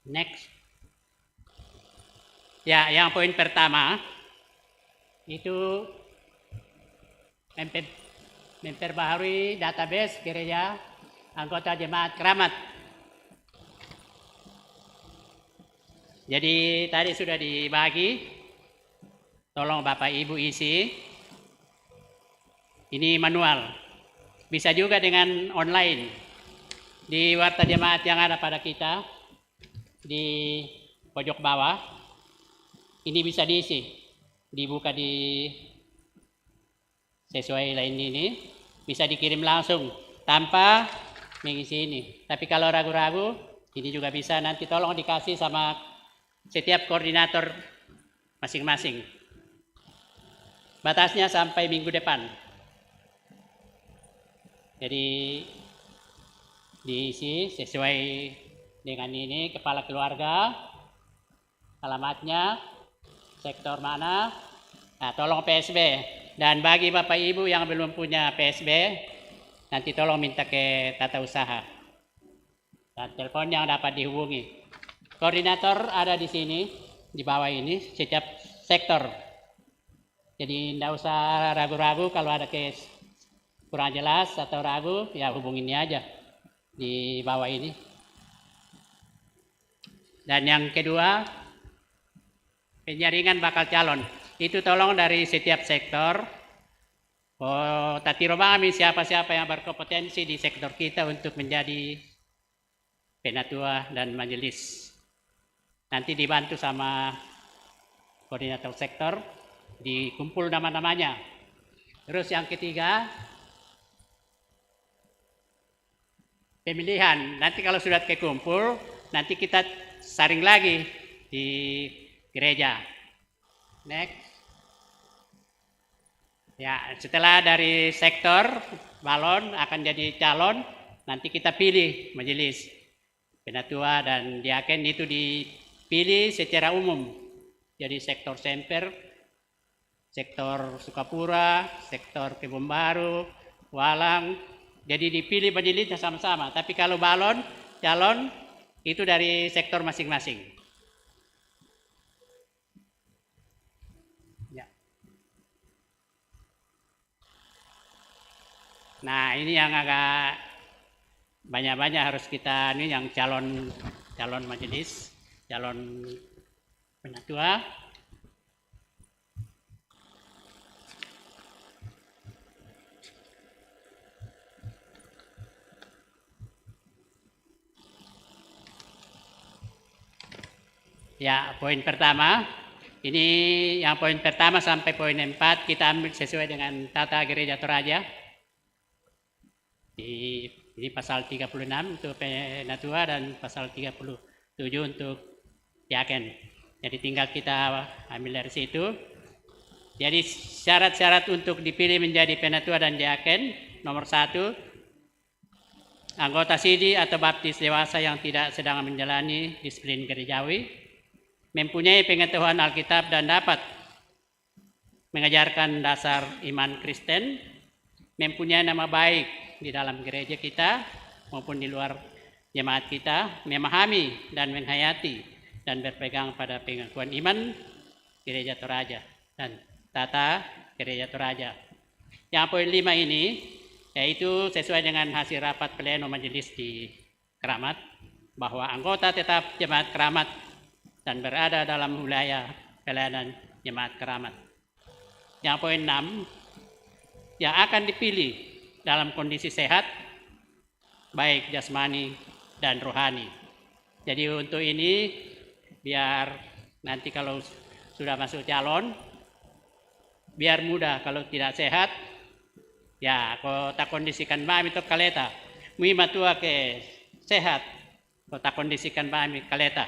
Next. Ya, yang poin pertama itu memperbaharui database gereja anggota jemaat keramat. Jadi tadi sudah dibagi, tolong Bapak Ibu isi. Ini manual, bisa juga dengan online. Di warta jemaat yang ada pada kita, di pojok bawah, ini bisa diisi, dibuka di sesuai lain ini, bisa dikirim langsung tanpa mengisi ini. Tapi kalau ragu-ragu, ini juga bisa nanti tolong dikasih sama setiap koordinator masing-masing. Batasnya sampai minggu depan. Jadi diisi sesuai dengan ini, kepala keluarga, alamatnya, sektor mana, nah tolong PSB. Dan bagi Bapak Ibu yang belum punya PSB, nanti tolong minta ke tata usaha. Dan telepon yang dapat dihubungi. Koordinator ada di sini, di bawah ini, setiap sektor. Jadi tidak usah ragu-ragu kalau ada case kurang jelas atau ragu, ya hubungin aja di bawah ini. Dan yang kedua, penyaringan bakal calon. Itu tolong dari setiap sektor. Tati romami siapa-siapa yang berkompetensi di sektor kita untuk menjadi penatua dan majelis. Nanti dibantu sama koordinator sektor, dikumpul nama-namanya. Terus yang ketiga, pemilihan. Nanti kalau sudah kekumpul, nanti kita saring lagi di gereja. Next. Ya, setelah dari sektor balon akan jadi calon, nanti kita pilih majelis penatua dan diaken itu dipilih secara umum. Jadi sektor Semper, sektor Sukapura, sektor Kebun Baru, Walang. Jadi dipilih majelisnya sama-sama. Tapi kalau balon, calon itu dari sektor masing-masing. Nah, ini yang agak banyak-banyak harus kita ini yang calon majelis, calon penatua. Ya, poin pertama, ini yang poin pertama sampai poin 4 kita ambil sesuai dengan tata gereja Toraja. Ini pasal 36 untuk penatua dan pasal 37 untuk diaken. Jadi tinggal kita ambil dari situ. Jadi syarat-syarat untuk dipilih menjadi penatua dan diaken, nomor 1, anggota sidi atau baptis dewasa yang tidak sedang menjalani disiplin gerejawi, mempunyai pengetahuan Alkitab dan dapat mengajarkan dasar iman Kristen, mempunyai nama baik di dalam gereja kita maupun di luar jemaat kita, memahami dan menghayati dan berpegang pada pengakuan iman gereja Toraja dan tata gereja Toraja. Yang poin 5 ini yaitu sesuai dengan hasil rapat pleno majelis di Keramat, bahwa anggota tetap jemaat Keramat dan berada dalam wilayah pelayanan jemaat Keramat. Yang poin 6, yang akan dipilih dalam kondisi sehat, baik jasmani dan rohani. Jadi untuk ini, biar nanti kalau sudah masuk calon, biar mudah. Kalau tidak sehat, ya kota kondisikan mami to kaleta. Mui matua ke sehat, kota kondisikan mami kaleta.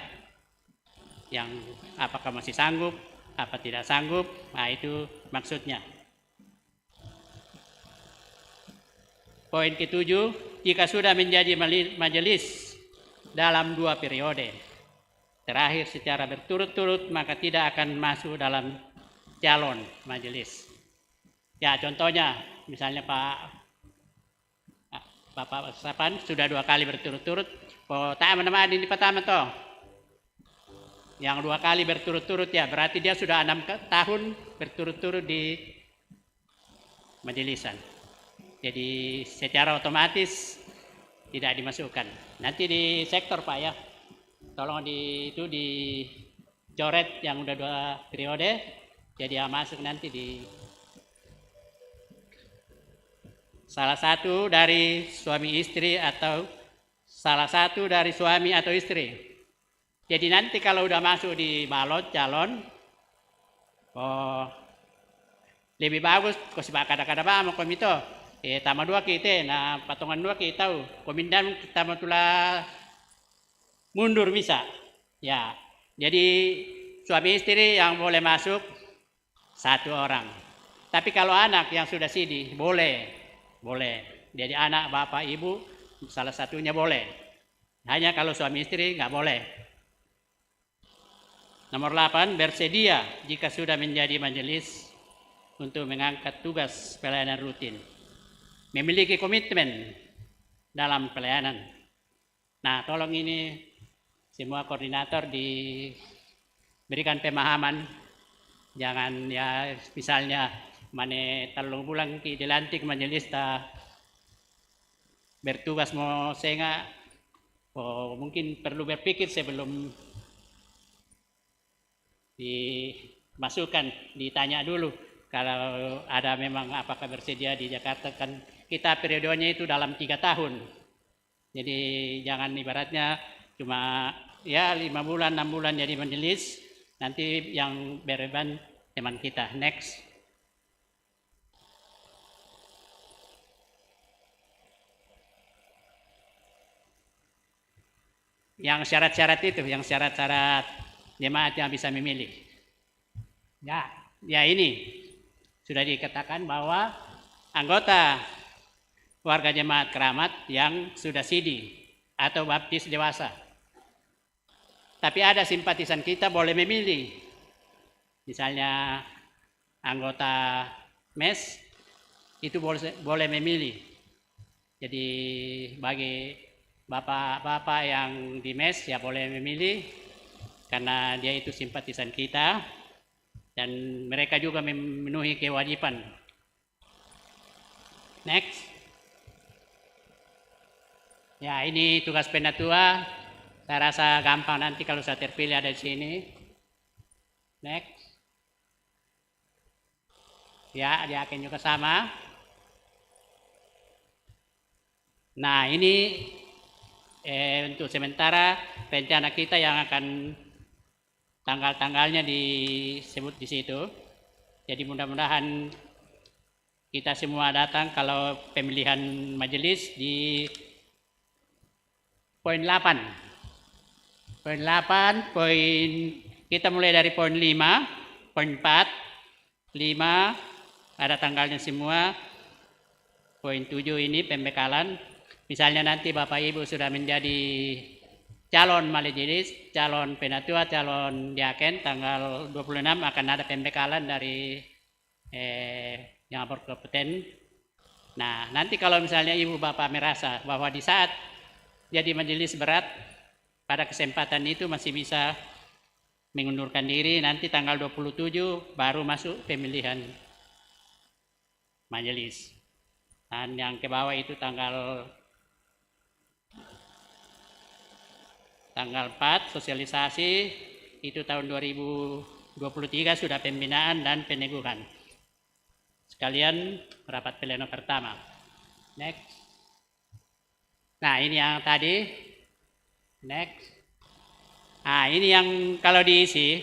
Yang apakah masih sanggup, apa tidak sanggup, nah itu maksudnya. Poin ke-7, jika sudah menjadi majelis dalam 2 periode terakhir secara berturut-turut, maka tidak akan masuk dalam calon majelis. Ya contohnya, misalnya Bapak Sapan sudah 2 kali berturut-turut, tak menemani di pertama toh. yang 2 kali berturut-turut ya, berarti dia sudah 6 tahun berturut-turut di majelisan. Jadi secara otomatis tidak dimasukkan. Nanti di sektor Pak ya, tolong itu dicoret yang udah 2 periode, jadi yang masuk nanti di salah satu dari suami istri atau salah satu dari suami atau istri. Jadi nanti kalau udah masuk di balot calon, lebih bagus kau sebab kada-kada mau komito. Tama 2 kita, nah patungan 2 kita tahu. Komindan kita mau tulah mundur bisa. Ya, jadi suami istri yang boleh masuk 1 orang. Tapi kalau anak yang sudah sidi boleh. Jadi anak, bapak, ibu salah satunya boleh. Hanya kalau suami istri nggak boleh. Nomor 8, bersedia jika sudah menjadi majelis untuk mengangkat tugas pelayanan rutin. Memiliki komitmen dalam pelayanan. Nah, tolong ini semua koordinator diberikan pemahaman. Jangan ya misalnya mana 3 bulan dilantik majelis bertugas mau sehingga mungkin perlu berpikir sebelum dimasukkan, ditanya dulu kalau ada memang apakah bersedia di Jakarta. Kan kita periodenya itu dalam 3 tahun, jadi jangan ibaratnya cuma ya 5 bulan 6 bulan jadi majelis, nanti yang bereban teman kita. Next. Yang syarat-syarat itu, yang syarat-syarat jemaat yang bisa memilih. Ya ini sudah dikatakan bahwa anggota warga jemaat keramat yang sudah sidi atau baptis dewasa. Tapi ada simpatisan kita boleh memilih. Misalnya anggota MES itu boleh memilih. Jadi bagi bapak-bapak yang di MES ya boleh memilih, karena dia itu simpatisan kita dan mereka juga memenuhi kewajiban. Next. Ya, ini tugas penatua. Saya rasa gampang nanti kalau saya terpilih ada di sini. Next. Ya, dia akan juga sama. Nah, ini untuk sementara rencana kita yang akan tanggal-tanggalnya disebut di situ. Jadi mudah-mudahan kita semua datang kalau pemilihan majelis di poin 8. Poin 8, kita mulai dari poin 5, poin 4, 5 ada tanggalnya semua. Poin 7 ini pembekalan. Misalnya nanti Bapak Ibu sudah menjadi calon majelis, calon penatua, calon diaken, tanggal 26 akan ada pembekalan dari yang berkompeten. Nah, nanti kalau misalnya Ibu Bapak merasa bahwa di saat jadi majelis berat, pada kesempatan itu masih bisa mengundurkan diri, nanti tanggal 27 baru masuk pemilihan majelis. Dan yang ke bawah itu tanggal 4 sosialisasi, itu tahun 2023 sudah pembinaan dan peneguhan. Sekalian rapat pleno pertama. Next. Nah, ini yang tadi. Next. Nah, ini yang kalau diisi,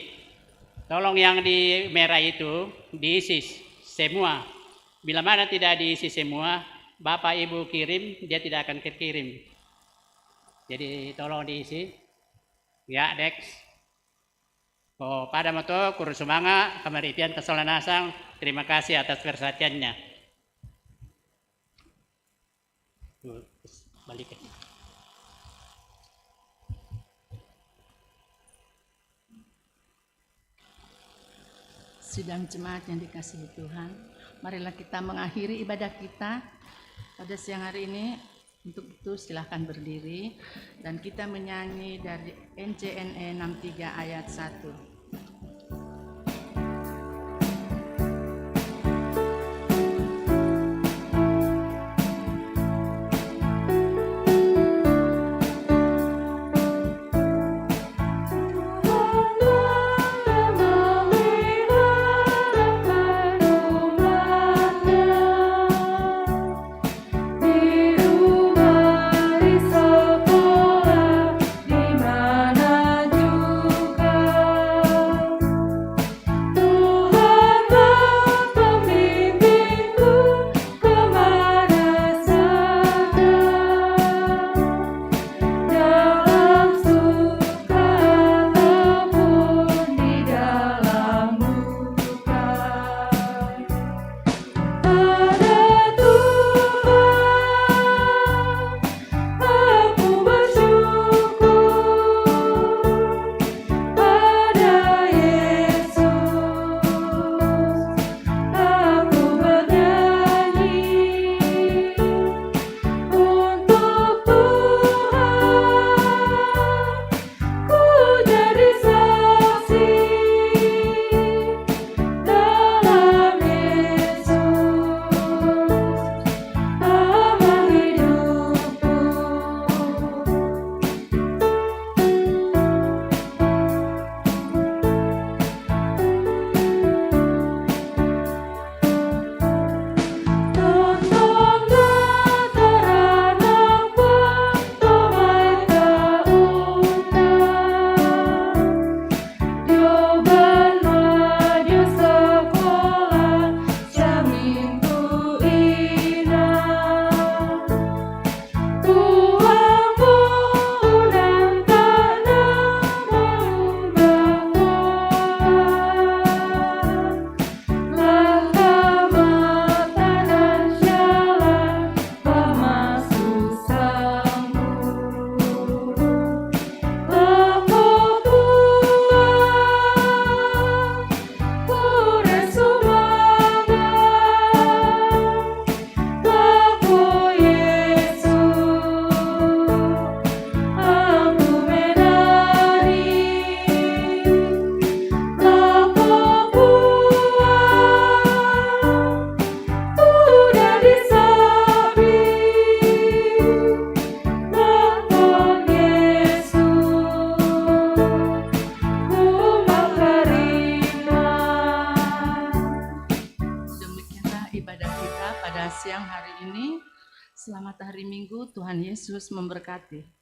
tolong yang di merah itu diisi semua. Bila mana tidak diisi semua, Bapak Ibu kirim, dia tidak akan kekirim. Jadi tolong diisi. Ya, next. Pada moto Kurusumanga, Kamaritian Kesolanasang, terima kasih atas perhatiannya. Balik. Sidang jemaat yang dikasihi Tuhan, marilah kita mengakhiri ibadah kita pada siang hari ini Untuk itu silahkan berdiri dan kita menyanyi dari NCNE 63 ayat 1. Siang hari ini. Selamat hari Minggu, Tuhan Yesus memberkati.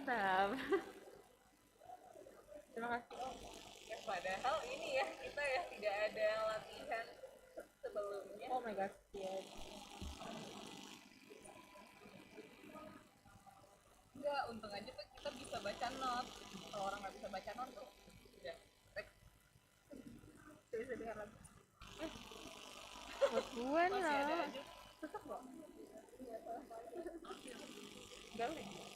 Mantap. Terima kasih Om. Ya, padahal ini ya kita ya tidak ada latihan sebelumnya. Oh my god. Iya. Enggak, untung aja tuh kita bisa baca not. Kalau orang nggak bisa baca not tuh udah. Bisa dengar lagi. Buat gue Masih ada loh. aja. Tetap kok. Enggak nih.